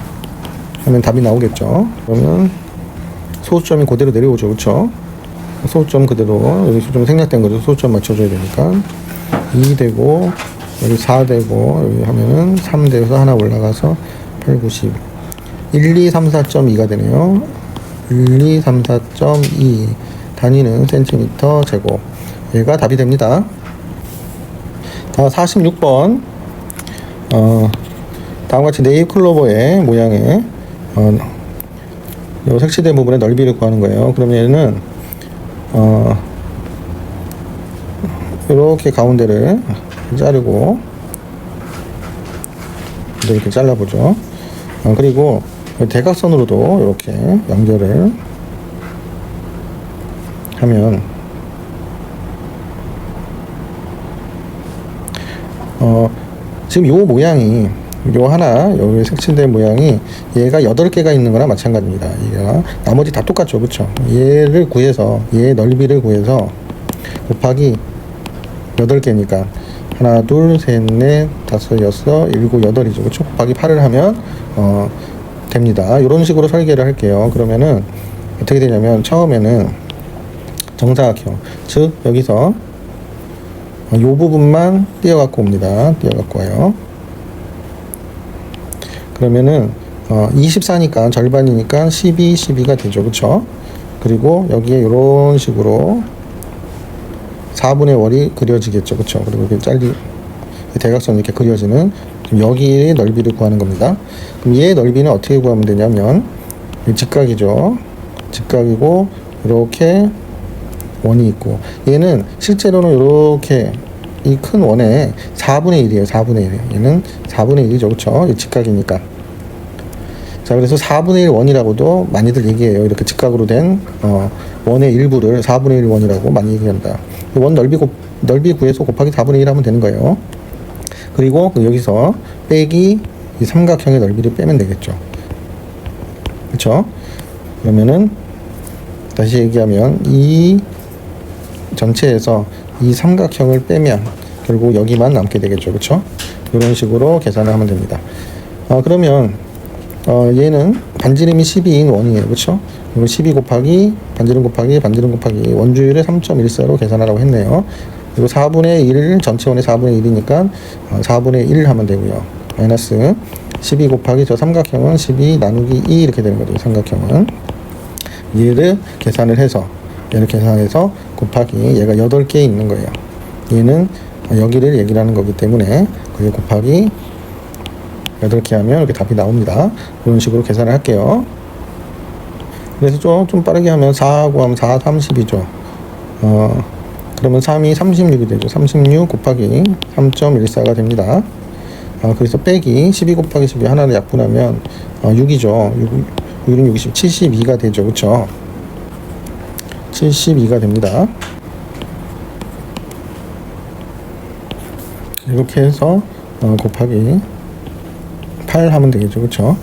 하면 답이 나오겠죠. 그러면 소수점이 그대로 내려오죠. 그쵸? 소수점 그대로, 여기 소수점 생략된 거죠. 소수점 맞춰줘야 되니까. 2 되고, 여기 4 되고, 여기 하면은 3 돼서 하나 올라가서 8, 90. 1234.2가 되네요. 1234.2. 단위는 센티미터 제곱. 얘가 답이 됩니다. 46번. 다음과 같이 네잎클로버의 모양의 요 색칠된 부분의 넓이를 구하는 거예요. 그럼 얘는 이렇게 가운데를 자르고 이렇게 잘라보죠. 그리고 대각선으로도 이렇게 연결을 하면 지금 요 모양이 요 하나 여기 색칠된 모양이 얘가 8개가 있는 거나 마찬가지입니다. 얘가 나머지 다 똑같죠. 그쵸? 얘를 구해서 얘의 넓이를 구해서 곱하기 8개니까 하나 둘 셋 넷 다섯 여섯 일곱 여덟이죠. 그쵸? 곱하기 8을 하면 됩니다. 이런 식으로 설계를 할게요. 그러면은 어떻게 되냐면 처음에는 정사각형, 즉 여기서 이 부분만 띄어갖고 옵니다. 띄어갖고 와요. 그러면은 24니까 절반이니까 12, 12가 되죠. 그쵸? 그리고 여기에 이런 식으로 4분의 월이 그려지겠죠. 그쵸? 그리고 이렇게 대각선이 이렇게 그려지는 여기의 넓이를 구하는 겁니다. 그럼 얘의 넓이는 어떻게 구하면 되냐면 직각이죠. 직각이고 이렇게 원이 있고, 얘는 실제로는 이렇게 이 큰 원의 4분의 1이에요. 4분의 1. 얘는 4분의 1이죠. 그쵸? 이 직각이니까. 자, 그래서 4분의 1 원이라고도 많이들 얘기해요. 이렇게 직각으로 된 원의 일부를 4분의 1 원이라고 많이 얘기합니다. 원 넓이 구해서 곱하기 4분의 1 하면 되는 거예요. 그리고 여기서 빼기 이 삼각형의 넓이를 빼면 되겠죠. 그쵸? 그러면은 다시 얘기하면 이 전체에서 이 삼각형을 빼면 결국 여기만 남게 되겠죠. 그쵸? 이런 식으로 계산을 하면 됩니다. 그러면 얘는 반지름이 12인 원이에요. 그쵸? 그리고 12 곱하기 반지름 곱하기 원주율을 3.14로 계산하라고 했네요. 그리고 4분의 1 전체 원의 4분의 1이니까 4분의 1 하면 되고요. 마이너스 12 곱하기 저 삼각형은 12 나누기 2 이렇게 되는 거죠. 삼각형은 얘를 계산해서 곱하기 얘가 8개 있는 거예요. 얘는 여기를 얘기를 하는 거기 때문에 그게 곱하기 8개 하면 이렇게 답이 나옵니다. 이런 식으로 계산을 할게요. 그래서 좀 빠르게 하면 4하고 하면 4, 30이죠. 그러면 3이 36이 되죠. 36 곱하기 3.14가 됩니다. 그래서 빼기 12 곱하기 12 하나를 약분하면 6이죠. 6은 60, 72가 되죠. 그쵸? 72가 됩니다. 이렇게 해서 곱하기 8 하면 되겠죠. 그쵸?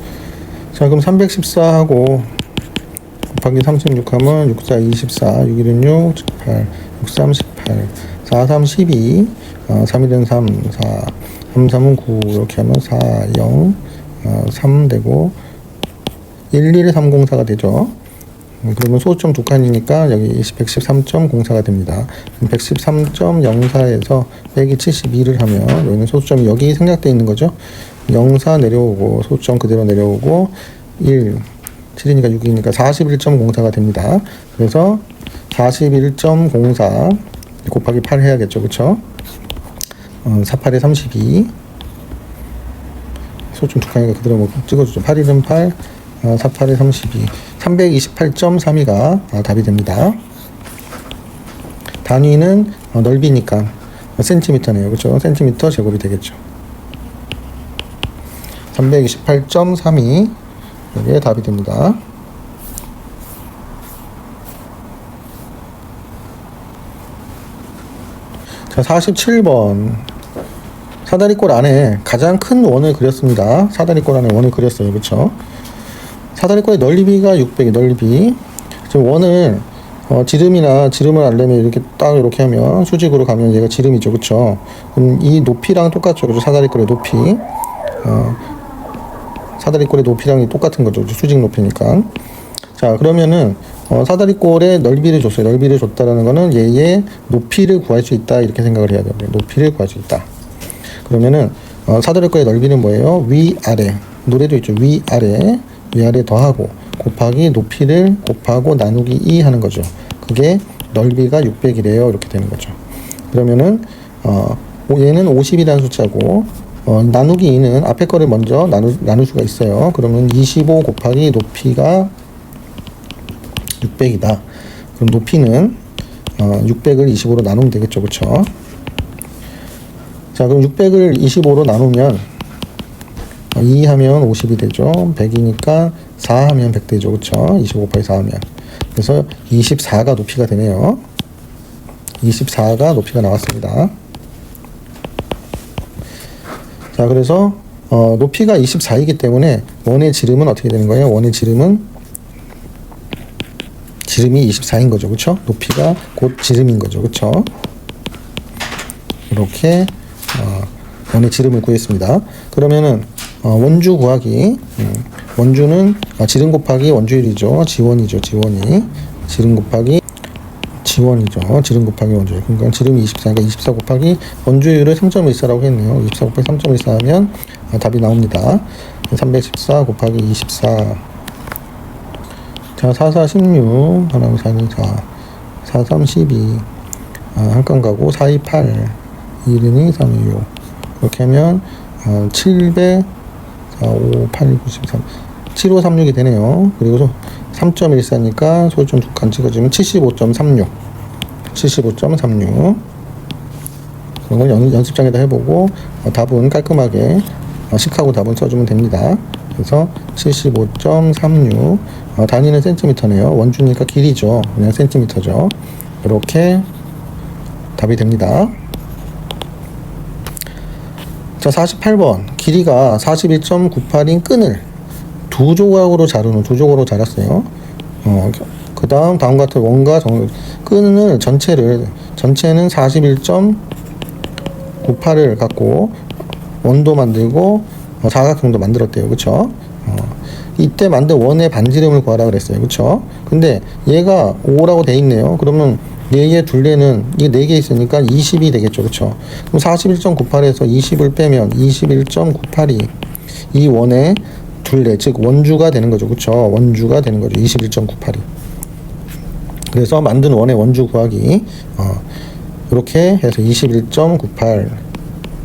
자, 그럼 314하고 곱하기 36 하면 6, 4, 24, 6, 1은 6, 8, 6, 3, 18, 4, 3, 12, 3, 1은 3, 4, 3, 3은 9, 이렇게 하면 4, 0, 3 되고, 1, 1에 304가 되죠. 그러면 소수점 두 칸이니까 여기 113.04가 됩니다. 113.04에서 빼기 72를 하면 여기는 소수점이 여기 생략되어 있는 거죠. 04 내려오고 소수점 그대로 내려오고 1, 7이니까 6이니까 41.04가 됩니다. 그래서 41.04 곱하기 8 해야겠죠. 그쵸? 48에 32 소좀 두 칸이니까 그대로 뭐 찍어주죠. 8일은 8, 48에 32. 328.32가 답이 됩니다. 단위는 넓이니까 센티미터네요. 그렇죠? 센티미터 제곱이 되겠죠. 328.32 이게 답이 됩니다. 자, 47번. 사다리꼴 안에 가장 큰 원을 그렸습니다. 사다리꼴 안에 원을 그렸어요. 그렇죠? 사다리꼴의 넓이가 600이 넓이. 지금 원을 지름을 알려면 이렇게 딱 이렇게 하면 수직으로 가면 얘가 지름이죠. 그렇죠? 그럼 이 높이랑 똑같죠. 그죠? 사다리꼴의 높이. 사다리꼴의 높이랑 똑같은 거죠. 수직 높이니까. 자, 그러면은 사다리꼴의 넓이를 줬어요. 넓이를 줬다라는 거는 얘의 높이를 구할 수 있다 이렇게 생각을 해야 돼요. 높이를 구할 수 있다. 그러면은 사다리꼴의 넓이는 뭐예요? 위아래. 노래도 있죠. 위아래 더하고 곱하기 높이를 곱하고 나누기 2 하는 거죠. 그게 넓이가 600이래요. 이렇게 되는 거죠. 그러면은 얘는 50이라는 숫자고 나누기 2는 앞에 거를 먼저 나눌 수가 있어요. 그러면 25 곱하기 높이가 600이다. 그럼 높이는 600을 25로 나누면 되겠죠. 그렇죠? 자, 그럼 600을 25로 나누면 2 하면 50이 되죠. 100이니까 4 하면 100 되죠. 그렇죠? 25 곱하기 4 하면. 그래서 24가 높이가 되네요. 24가 높이가 나왔습니다. 자, 그래서 높이가 24이기 때문에 원의 지름은 어떻게 되는 거예요? 원의 지름이 24인 거죠. 그렇죠? 높이가 곧 지름인 거죠. 그렇죠? 이렇게 원의 지름을 구했습니다. 그러면은 원주 구하기. 원주는 지름 곱하기 원주율이죠. 지원이죠. 지원이. 지름 곱하기 지원이죠. 지름 곱하기 원주율. 그러니까 지름이 24니까 24 곱하기 원주율을 3.14라고 했네요. 24 곱하기 3.14 하면 답이 나옵니다. 314 곱하기 24. 자, 4, 4, 16. 하나는 4, 2, 4. 4, 3, 12. 한 칸 가고 4, 2, 8. 1, 2, 3, 2, 6. 이렇게 하면 700, 4, 5, 8, 9, 13. 7536이 되네요. 그리고 3.14니까 소점 두 칸 찍어주면 75.36. 75.36. 그런 걸 연습장에다 해보고 답은 깔끔하게 식하고 답은 써주면 됩니다. 그래서 75.36. 단위는 센티미터네요. 원주니까 길이죠. 그냥 센티미터죠. 이렇게 답이 됩니다. 자, 48번. 길이가 41.98인 끈을 두 조각으로 자랐어요. 그 다음 다음과 같은 원과 끈을 전체는 41.98을 갖고 원도 만들고 사각형도 만들었대요. 그쵸? 이때 만든 원의 반지름을 구하라 그랬어요. 그쵸? 근데 얘가 5라고 돼 있네요. 그러면 얘의 둘레는 이게 4개 있으니까 20이 되겠죠. 그쵸? 그럼 41.98에서 20을 빼면 21.98이 이 원의 둘레, 즉 원주가 되는 거죠. 그쵸? 원주가 되는 거죠. 21.98이. 그래서 만든 원의 원주 구하기 이렇게 해서 21.98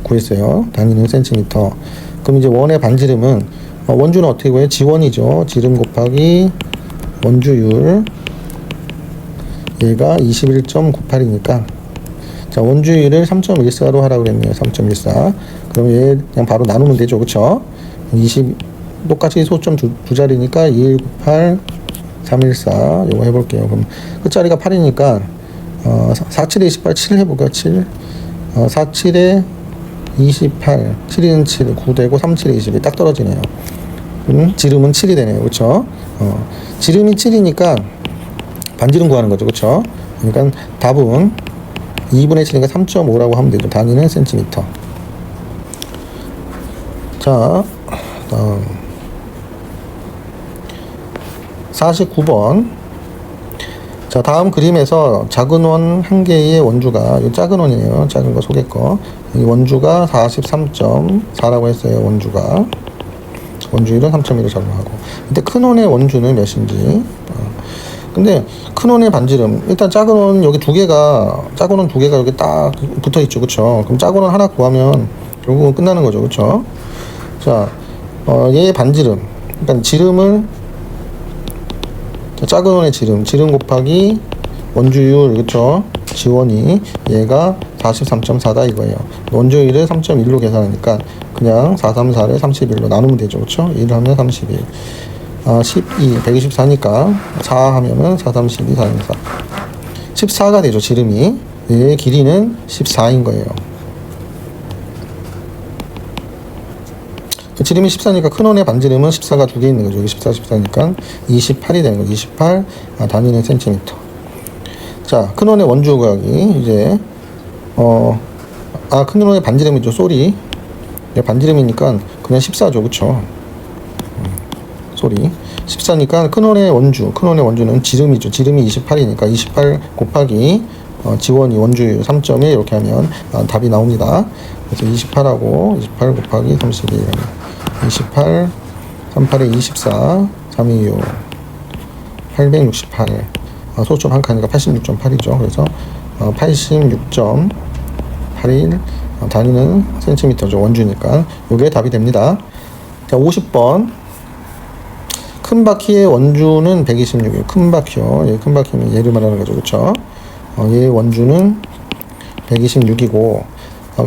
구했어요. 단위는 센티미터. 그럼 이제 원의 반지름은 원주는 어떻게 구해요? 지원이죠. 지름 곱하기 원주율. 얘가 21.98이니까 자, 원주율을 3.14로 하라고 그랬네요. 3.14. 그럼 얘 그냥 바로 나누면 되죠. 그쵸? 20 똑같이 소점 두 자리니까 2198 314 요거 해볼게요. 그럼 끝자리가 8이니까 47에 28 7 해볼까요? 7 47에 28 7은 7 9 되고 37에 22 딱 떨어지네요. 지름은 7이 되네요. 그쵸? 지름이 7이니까 반지름 구하는 거죠. 그쵸? 그러니까 답은 2분의 7이니까 3.5라고 하면 되죠. 단위는 센티미터. 자, 다음 49번. 자, 다음 그림에서 작은 원 한 개의 원주가, 이 작은 원이에요. 작은 거 속에 거. 이 원주가 43.4라고 했어요. 원주가. 원주율은 3.1로 적용하고. 이때 큰 원의 원주는 몇인지. 근데 큰 원의 반지름. 일단 작은 원 여기 작은 원 두 개가 여기 딱 붙어 있죠. 그쵸? 그럼 작은 원 하나 구하면 결국은 끝나는 거죠. 그쵸? 자, 얘의 반지름, 그러니까 지름을 작은 원의 지름 곱하기 원주율, 그쵸? 지원이 얘가 43.4다 이거예요. 원주율을 3.1로 계산하니까 그냥 434를 31로 나누면 되죠, 그쵸? 1 하면 31. 12, 124니까 4 하면은 4, 32, 4, 4. 14가 되죠, 지름이. 얘의 길이는 14인 거예요. 지름이 14니까 큰 원의 반지름은 14가 두 개 있는 거죠. 여기 14, 14니까 28이 되는 거죠. 28 단위는 센티미터. 자, 큰 원의 원주 구하기. 이제 큰 원의 반지름이죠. 쏘리. 반지름이니까 그냥 14죠. 그쵸? 쏘리. 14니까 큰 원의 원주는 지름이죠. 지름이 28이니까 28 곱하기 지원이 원주율 3.1 이렇게 하면 답이 나옵니다. 그래서 28하고 28 곱하기 31 28 38에 24 326 868 소점 한 칸이니까 86.8이죠. 그래서 86.81 단위는 센티미터죠. 원주니까 요게 답이 됩니다. 자, 50번 큰 바퀴의 원주는 126이에요. 큰 바퀴요. 예, 큰 바퀴는 얘를 말하는 거죠. 그쵸? 얘의 원주는 126이고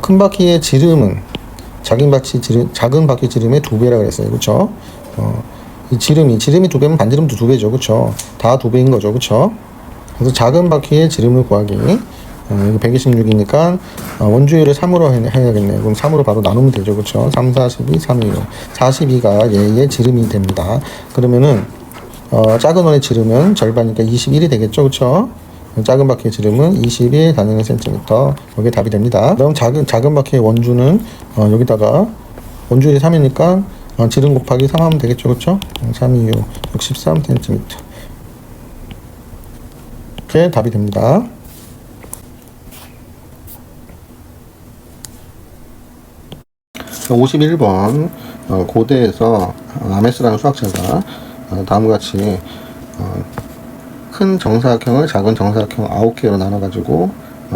큰 바퀴의 지름은 작은 바퀴 지름의 2배라 그랬어요. 그쵸? 이 지름이 2배면 반지름도 2배죠. 그쵸? 다 2배인 거죠. 그쵸? 그래서 작은 바퀴의 지름을 구하기. 여기 126이니까 원주율을 3으로 해야겠네요. 그럼 3으로 바로 나누면 되죠. 그쵸? 3, 42, 3, 2, 6. 42가 얘의 지름이 됩니다. 그러면은 작은 원의 지름은 절반이니까 21이 되겠죠. 그쵸? 작은 바퀴의 지름은 21 단위는 센티미터. 여기 답이 됩니다. 그럼 작은 바퀴의 원주는 여기다가 원주율이 3이니까 지름 곱하기 3 하면 되겠죠. 그쵸? 3, 2, 6, 63 센티미터. 이렇게 답이 됩니다. 자, 51번 고대에서 아메스라는 수학자가 다음과 같이 큰 정사각형을 작은 정사각형 9개로 나눠가지고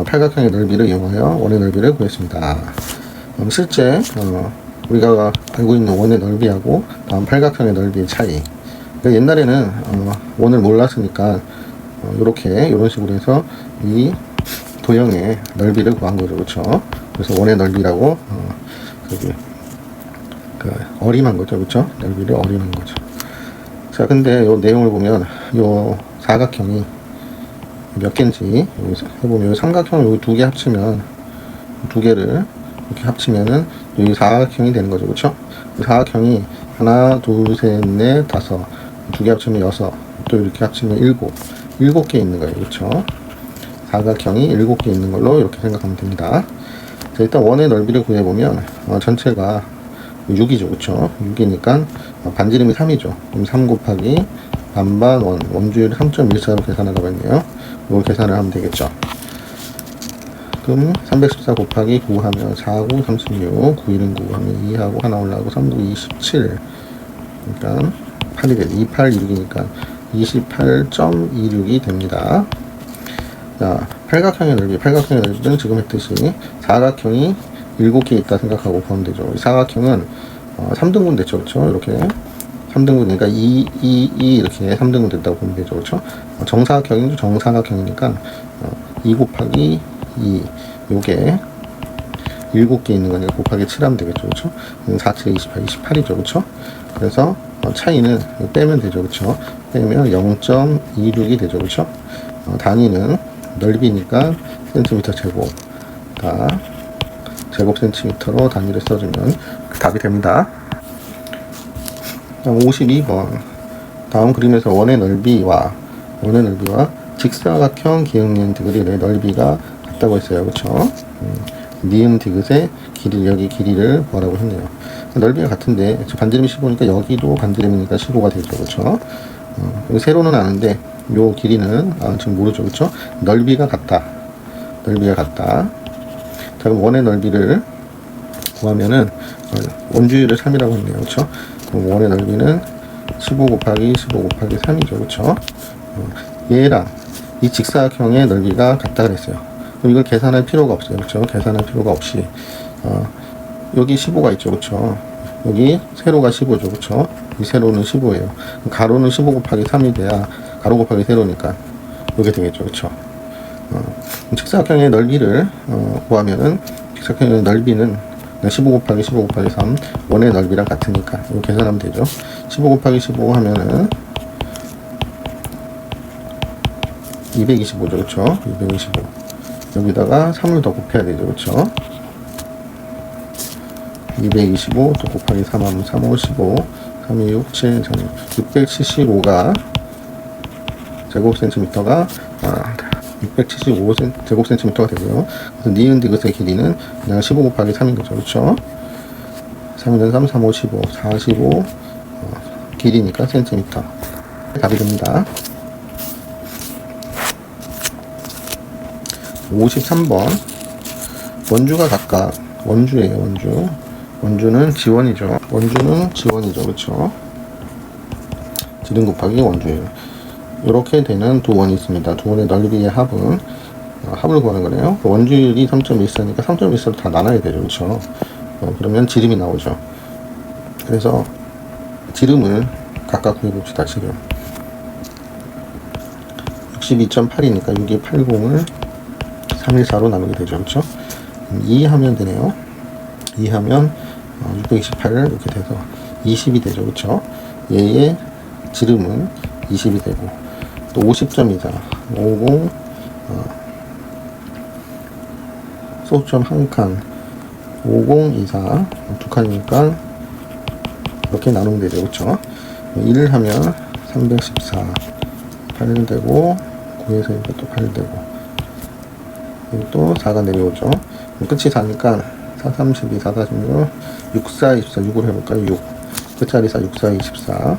팔각형의 넓이를 이용하여 원의 넓이를 구했습니다. 실제 우리가 알고 있는 원의 넓이하고 다음 팔각형의 넓이의 차이. 그러니까 옛날에는 원을 몰랐으니까 이런 식으로 해서 이 도형의 넓이를 구한 거죠. 그렇죠? 그래서 원의 넓이라고 어림한 거죠. 그렇죠? 넓이를 어림한 거죠. 자, 근데 요 내용을 보면 요 사각형이 몇 개인지 해보면 삼각형 여기 2개 합치면 2개를 이렇게 합치면은 여기 사각형이 되는 거죠. 그렇죠? 사각형이 하나, 둘, 셋, 넷, 다섯, 2개 합치면 6, 또 이렇게 합치면 7개 있는 거예요. 그렇죠? 사각형이 7개 있는 걸로 이렇게 생각하면 됩니다. 자, 일단 원의 넓이를 구해보면 전체가 6이죠. 그쵸? 6이니까 반지름이 3이죠. 그럼 3 곱하기 반반 원주율 3.14로 계산하라고 했네요. 이걸 계산을 하면 되겠죠. 그럼 314 곱하기 9 하면 4, 9, 36, 9, 1은 9 하면 2하고 하나 올라가고 3, 9, 27. 그러니까 8이 되죠. 28, 26이니까 28.26이 됩니다. 자, 팔각형의 넓이는 지금 했듯이 사각형이 7개 있다 생각하고 보면 되죠. 이 사각형은 3등분 됐죠. 그렇죠? 이렇게 3등분이니까 2 이렇게 3등분 됐다고 보면 되죠. 그렇죠? 정사각형이니까 2 곱하기 2 요게 7개 있는 거니까 곱하기 7 하면 되겠죠. 그렇죠? 4, 7, 28, 28이죠. 그렇죠? 그래서 차이는 빼면 되죠. 그렇죠? 빼면 0.26이 되죠. 그렇죠? 단위는 넓이니까 센티미터 제곱 제곱 센티미터로 단위를 써주면 답이 됩니다. 52번 다음 그림에서 원의 넓이와 직사각형 기역니은 디귿의 넓이가 같다고 했어요. 그렇죠? 니은 디귿의 여기 길이를 뭐라고 했네요. 넓이가 같은데 반지름이 15니까 여기도 반지름이니까 15가 되죠. 그렇죠? 세로는 아는데 요 길이는 지금 모르죠. 그렇죠? 넓이가 같다. 자, 그럼 원의 넓이를 구하면은 원주율을 3이라고 했네요. 그렇죠? 그럼 원의 넓이는 15 곱하기 3이죠. 그렇죠? 얘랑 이 직사각형의 넓이가 같다 그랬어요. 그럼 이걸 계산할 필요가 없어요. 그렇죠? 계산할 필요가 없이 여기 15가 있죠. 그렇죠? 여기 세로가 15죠. 그쵸? 이 세로는 15예요. 가로는 15 곱하기 3이 돼야 가로 곱하기 세로니까 이렇게 되겠죠. 그쵸? 직사각형의 넓이를 구하면은 직사각형의 넓이는 15 곱하기 15 곱하기 3 원의 넓이랑 같으니까 이거 계산하면 되죠. 15 곱하기 15 하면은 225죠. 그쵸? 225. 여기다가 3을 더 곱해야 되죠. 그쵸? 225 또 곱하기 3 하면 3, 5, 15 3, 2, 6, 7, 675가 제곱센티미터가 675 제곱센티미터가 되고요. 그래서 니은 디귿의 길이는 그냥 15 곱하기 3인 거죠. 그렇죠? 3은 3, 3, 5, 15 45 길이니까 센티미터. 답이 됩니다. 53번 원주가 각각 원주예요. 원주는 지원이죠. 그렇죠? 지름 곱하기 원주예요. 이렇게 되는 두 원이 있습니다. 두 원의 넓이의 합을 구하는 거네요. 원주율이 3.14니까 3.14로 다 나눠야 되죠. 그렇죠? 그러면 지름이 나오죠. 그래서 지름을 각각 구해봅시다. 지름 62.8이니까 6280을 314로 나누게 되죠. 그렇죠? 2 하면 되네요. 2 하면 628을 이렇게 돼서 20이 되죠. 그렇죠? 얘의 지름은 20이 되고 또 50점이잖아. 50 소점 한 칸 5024 두 칸이니까 이렇게 나누면 되죠. 그렇죠? 1을 하면 314 8 되고 9에서 이것도 8 되고 여기 또 4가 내려오죠. 끝이 4니까 4, 32, 4, 46, 6, 4, 24, 6으로 해볼까요? 6. 끝자리 4, 6, 4, 24.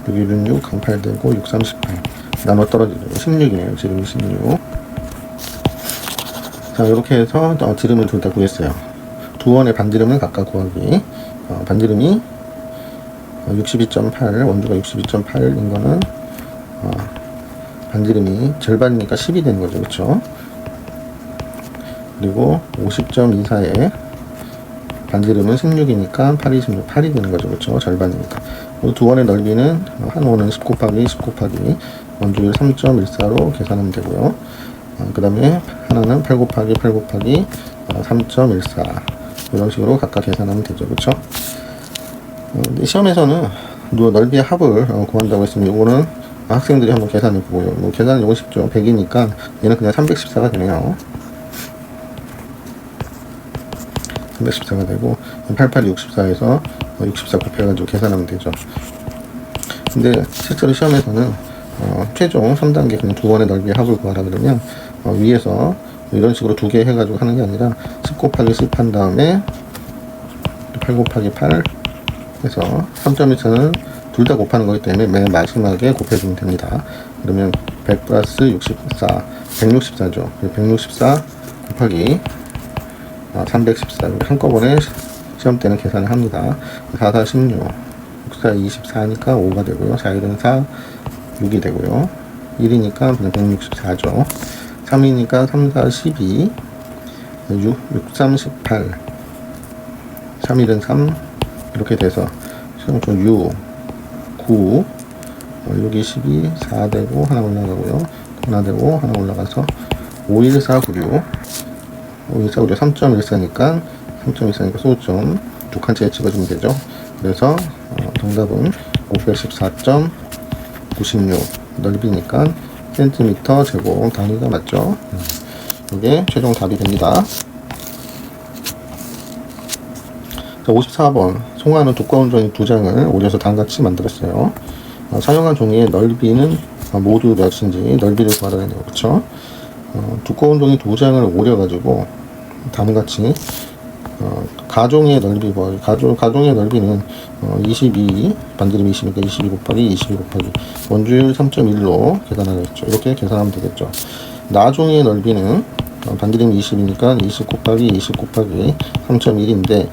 6, 1은 6, 강 8 되고, 6, 38. 나눠 떨어지죠. 16이네요. 지름이 16. 자, 이렇게 해서 지름을 둘 다 구했어요. 두 원의 반지름을 각각 구하기. 반지름이 62.8, 원주가 62.8인 거는, 반지름이 절반이니까 10이 되는 거죠. 그쵸? 그리고 50.24에 반지름은 16이니까 8이 16, 8이 되는 거죠. 그렇죠? 절반이니까. 두 원의 넓이는 한 원은 10 곱하기 10 곱하기 원주율 3.14로 계산하면 되고요. 그 다음에 하나는 8 곱하기 8 곱하기 3.14 이런 식으로 각각 계산하면 되죠. 그렇죠? 시험에서는 넓이의 합을 구한다고 했으면 이거는 학생들이 한번 계산해 보고요. 뭐 계산은 이거 쉽죠. 100이니까 얘는 그냥 314가 되네요. 314가 되고 88이 64에서 64 곱해가지고 계산하면 되죠. 근데 실제로 시험에서는 최종 3단계 그냥 두 원의 넓이의 합을 구하라 그러면 위에서 이런 식으로 두 개 해가지고 하는 게 아니라 10 곱하기 10 한 다음에 8 곱하기 8 해서 3.14는 둘 다 곱하는 거기 때문에 맨 마지막에 곱해주면 됩니다. 그러면 100 플러스 64 164죠. 164 곱하기 314 한꺼번에 시험 때는 계산을 합니다. 4, 4, 16 6, 4, 24니까 5가 되고요. 4, 1은 4 6이 되고요. 1이니까 그냥 164죠. 3이니까 3, 4, 12 6, 3, 18 3, 1은 3 이렇게 돼서 시험 중 6, 9 6이 12 4 되고 하나 올라가고요. 하나 되고 하나 올라가서 5, 1, 4, 9, 6 3.14니까 소점 두 칸째에 찍어주면 되죠. 그래서 정답은 514.96 넓이니까 센티미터 제곱 단위가 맞죠. 이게 최종 답이 됩니다. 자, 54번 송화는 두꺼운 종이 2장을 오려서 단같이 만들었어요. 사용한 종이의 넓이는 모두 몇인지 넓이를 구하라 했네요. 그렇죠? 두꺼운 종이 2장을 오려가지고 다음같이 가종의 넓이 가종의 넓이는 22 반지름 20이니까 22 곱하기 22 곱하기 원주율 3.1로 계산하겠죠. 이렇게 계산하면 되겠죠. 나종의 넓이는 반지름 20이니까 20 곱하기 20 곱하기 3.1인데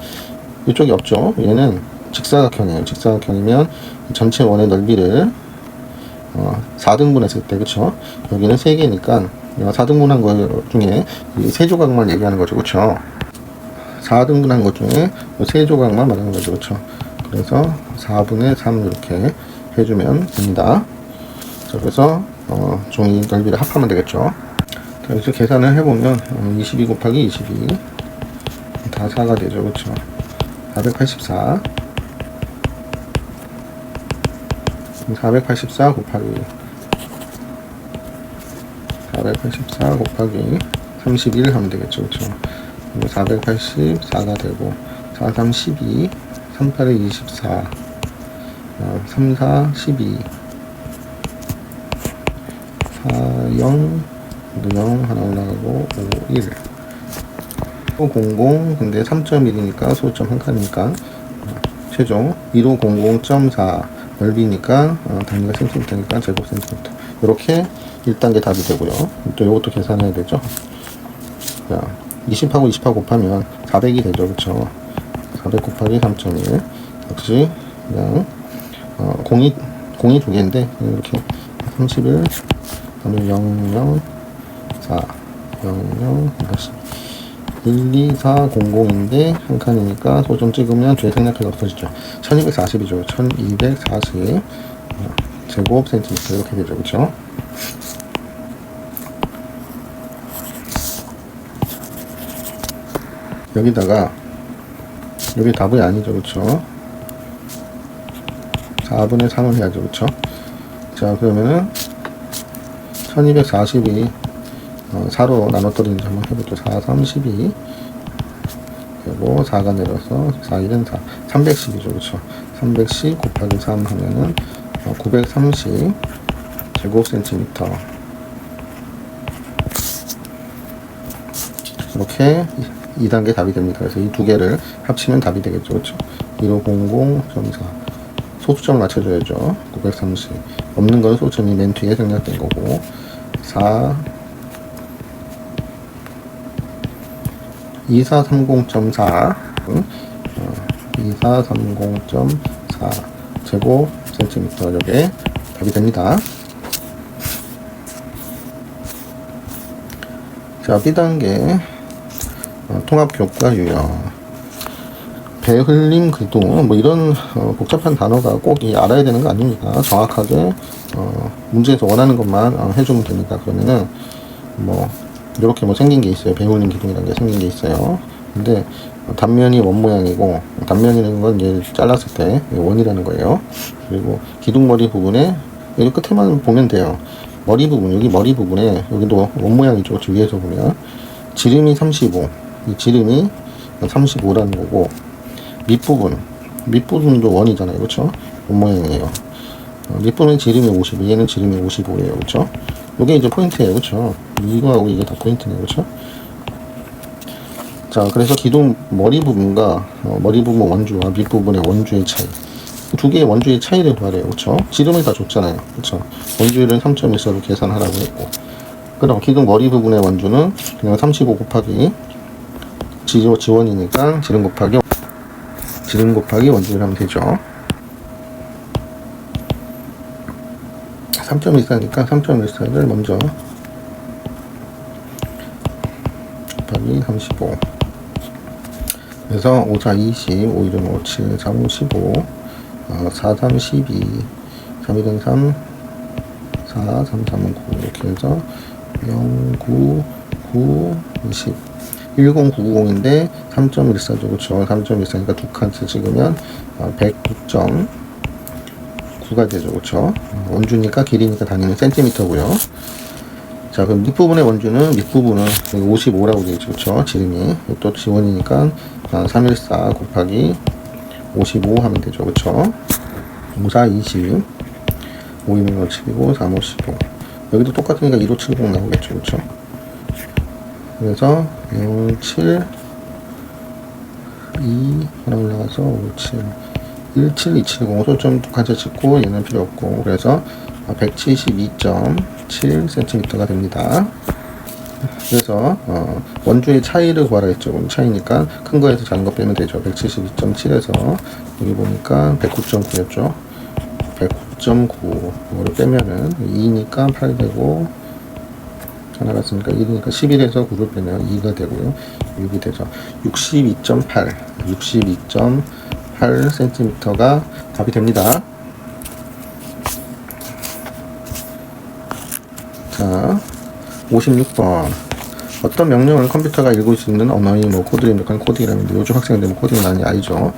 이쪽이 없죠. 얘는 직사각형이에요. 직사각형이면 전체 원의 넓이를 4등분 했을 때 그쵸? 여기는 3개니까 4등분한 것 중에 이 3조각만 얘기하는 거죠. 그쵸? 4등분한 것 중에 3조각만 말하는 거죠. 그쵸? 그래서 4분의 3 이렇게 해주면 됩니다. 자, 그래서 종이 넓이를 합하면 되겠죠. 자, 여기서 계산을 해보면 22 곱하기 22 다 4가 되죠. 그렇죠. 484 곱하기 31 하면 되겠죠. 그렇죠. 484가 되고 4, 3, 12 3, 8에 24 3, 4, 12 4, 0 0 하나 올라가고 5, 1 1500 근데 3.1이니까 소점 한 칸이니까 최종 1500.4 넓이니까 단위가 센티미터니까 제곱 센티미터. 이렇게 1단계 답이 되고요. 또 이것도 계산해야 되죠. 자, 20하고 20하고 곱하면 400이 되죠. 그쵸? 400 곱하기 3.1 역시 그냥 공이 두 개인데 이렇게 31 그다음에 0, 0, 4 0, 0 다시 1, 2, 4, 00인데 한 칸이니까 소점 찍으면 뒤에 생략해가 없어지죠. 1240이죠. 1240 제곱 센티미터 이렇게 되죠. 그쵸? 여기다가 여기 답이 아니죠. 그쵸? 4분의 3을 해야죠. 그쵸? 자, 그러면은 1240이 4로 나눠뜨리는지 한번 해볼게요. 4, 3, 12 그리고 4가 내려서 4, 1은 4 310이죠. 그쵸? 310 곱하기 3 하면은 930 제곱 센티미터 이렇게 2단계 답이 됩니다. 그래서 이 두 개를 합치면 답이 되겠죠. 그쵸? 1500.4 소수점을 맞춰줘야죠. 930 없는 건 소수점이 맨 뒤에 생략된 거고 4 2430.4 2430.4 제곱 센티미터 이렇게 답이 됩니다. 자, B단계 통합교과 유형 배흘림 기둥 뭐 이런 복잡한 단어가 꼭 알아야 되는 거 아닙니다. 정확하게 문제에서 원하는 것만 해주면 됩니다. 그러면은 뭐 이렇게 뭐 생긴 게 있어요. 배흘림 기둥이라는 게 생긴 게 있어요. 근데 단면이 원 모양이고 단면이라는 건 이제 잘랐을 때 원이라는 거예요. 그리고 기둥머리 부분에 여기 끝에만 보면 돼요. 머리 부분 여기 머리 부분에 여기도 원 모양이죠. 위에서 보면 지름이 35 이 지름이 35라는 거고 밑부분도 원이잖아요. 그렇죠? 원 모양이에요. 밑부분은 지름이 50 얘는 지름이 55예요. 그렇죠? 이게 이제 포인트예요. 그렇죠? 이거하고 이게 다 포인트네요. 그렇죠? 자, 그래서 기둥 머리 부분과 머리 부분 원주와 밑부분의 원주의 차이 두 개의 원주의 차이를 구하래요. 그렇죠? 지름을 다 줬잖아요. 그렇죠? 원주율은 3.14로 계산하라고 했고 그럼 기둥 머리 부분의 원주는 그냥 35 곱하기 지원이니까 지름 곱하기 원주율 하면 되죠. 3.14니까 3.14를 먼저 곱하기 35 그래서 5, 4, 20 5, 1은 5, 7, 3, 5, 15 4, 3, 12 3, 1은 3 4, 3, 3은 9 이렇게 해서 0, 9, 9, 20 10990인데 3.14죠. 그쵸? 3.14니까 두 칸째 찍으면 109.9가 되죠. 그쵸? 원주니까 길이니까 단위는 센티미터고요. 자, 그럼 밑부분의 원주는 밑부분은 55라고 되어 있죠. 그쵸? 지름이 또 지원이니까 314 곱하기 55 하면 되죠. 그쵸? 5, 4, 20 5, 2는 7이고 3, 5, 15 여기도 똑같으니까 1570 나오겠죠. 그쵸? 그래서 0, 7 2 하나 올라가서 5, 7 1, 7, 2, 7, 0 소점 두 칸째 찍고 얘는 필요 없고 그래서 172.7cm가 됩니다. 그래서 원주의 차이를 구하라 했죠. 차이니까 큰 거에서 작은 거 빼면 되죠. 172.7에서 여기 보니까 109.9였죠. 109.9 이거를 빼면은 2니까 8 되고 하나 갔으니까 1이니까 11에서 9를 빼면 2가 되고요. 6이 되죠. 62.8 8cm가 답이 됩니다. 자, 56번. 어떤 명령을 컴퓨터가 읽을 수 있는 언어의 뭐 코드를 입력하는 코딩이라는데 요즘 학생들 뭐 코딩은 많이 알죠.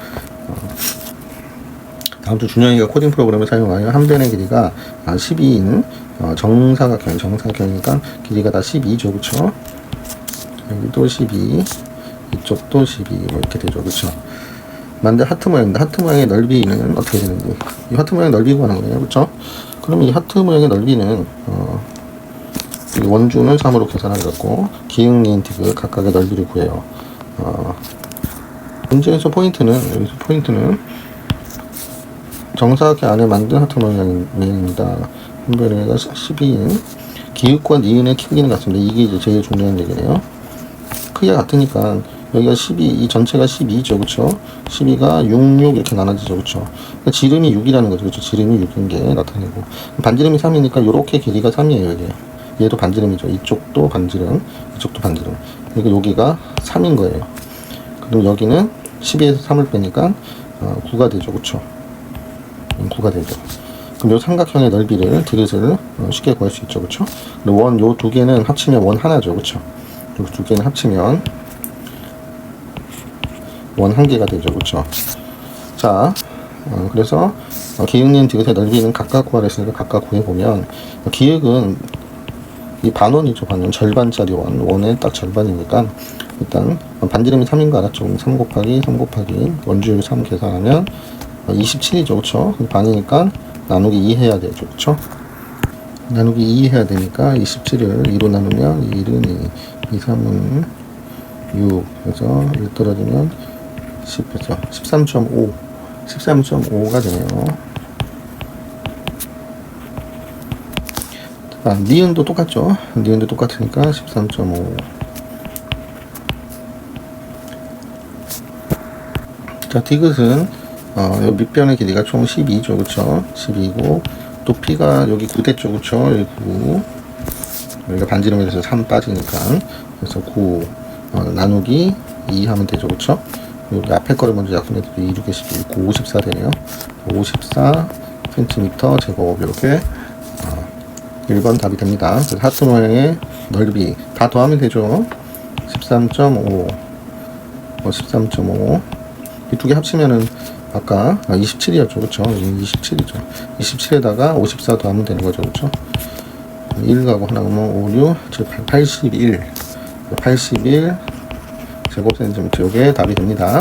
다음 주 준영이가 코딩 프로그램을 사용하여 한 변의 길이가 12인 정사각형이니까 길이가 다 12죠, 그쵸? 여기도 12, 이쪽도 12, 뭐 이렇게 되죠, 그쵸? 만든 하트 모양인데 하트 모양의 넓이는 어떻게 되는지, 이 하트 모양의 넓이 구하는 거예요, 그쵸? 그럼 이 하트 모양의 넓이는 이 원주는 3으로 계산하겠고 기흥, 니은, 디귿 각각의 넓이를 구해요. 문제에서 포인트는 정사각형 안에 만든 하트 모양입니다. 한 변에가 12인 기읍과 니은의 크기는 같습니다. 이게 이제 제일 중요한 얘기네요. 크기가 같으니까 여기가 12, 이 전체가 12죠, 그쵸? 12가 66 이렇게 나눠지죠, 그쵸? 그러니까 지름이 6이라는 거죠, 그쵸? 지름이 6인 게 나타내고 반지름이 3이니까 요렇게 길이가 3이에요, 이게. 얘도 반지름이죠. 이쪽도 반지름, 이쪽도 반지름. 그러니까 여기가 3인 거예요. 그럼 여기는 12에서 3을 빼니까 9가 되죠, 그쵸? 9가 되죠. 그럼 요 삼각형의 넓이를 디귿을 쉽게 구할 수 있죠, 그쵸? 원 요 두 개는 합치면 원 하나죠, 그쵸? 요 두 개는 합치면 원 한 개가 되죠, 그쵸? 자, 그래서 기역, 니은, 디귿의 넓이는 각각 구하라 했으니까 각각 구해보면 기역은 이 반원이죠, 반원. 절반짜리 원의 딱 절반이니까 일단 반지름이 3인 거 알았죠? 3 곱하기 원주율 3 계산하면 27이죠, 그쵸? 반이니까 나누기 2 해야 되죠, 그쵸? 나누기 2 해야 되니까 27을 2로 나누면 1은 2, 3은 6, 그래서 1 떨어지면 10, 그죠? 13.5가 되네요. 니은도 똑같죠? 니은도 똑같으니까 13.5. 자, 디귿은 밑변의 길이가 총 12죠, 그쵸? 12고 높이가 여기 9 됐죠, 그쵸? 여기 9. 여기가 반지름에서 3 빠지니까 그래서 9 나누기 2 하면 되죠, 그쵸? 여기 앞에 거를 먼저 약분해도 2, 6에 12, 9, 54 되네요. 54cm 제곱 이렇게 1번 답이 됩니다. 그래서 하트 모양의 넓이 다 더하면 되죠. 13.5 13.5 이 두 개 합치면은 아까 27이었죠, 그쵸? 27이죠. 27에다가 54 더하면 되는 거죠, 그쵸? 1 가고 하나 가면 5, 6, 7, 8, 81 제곱센티미터 요게 답이 됩니다.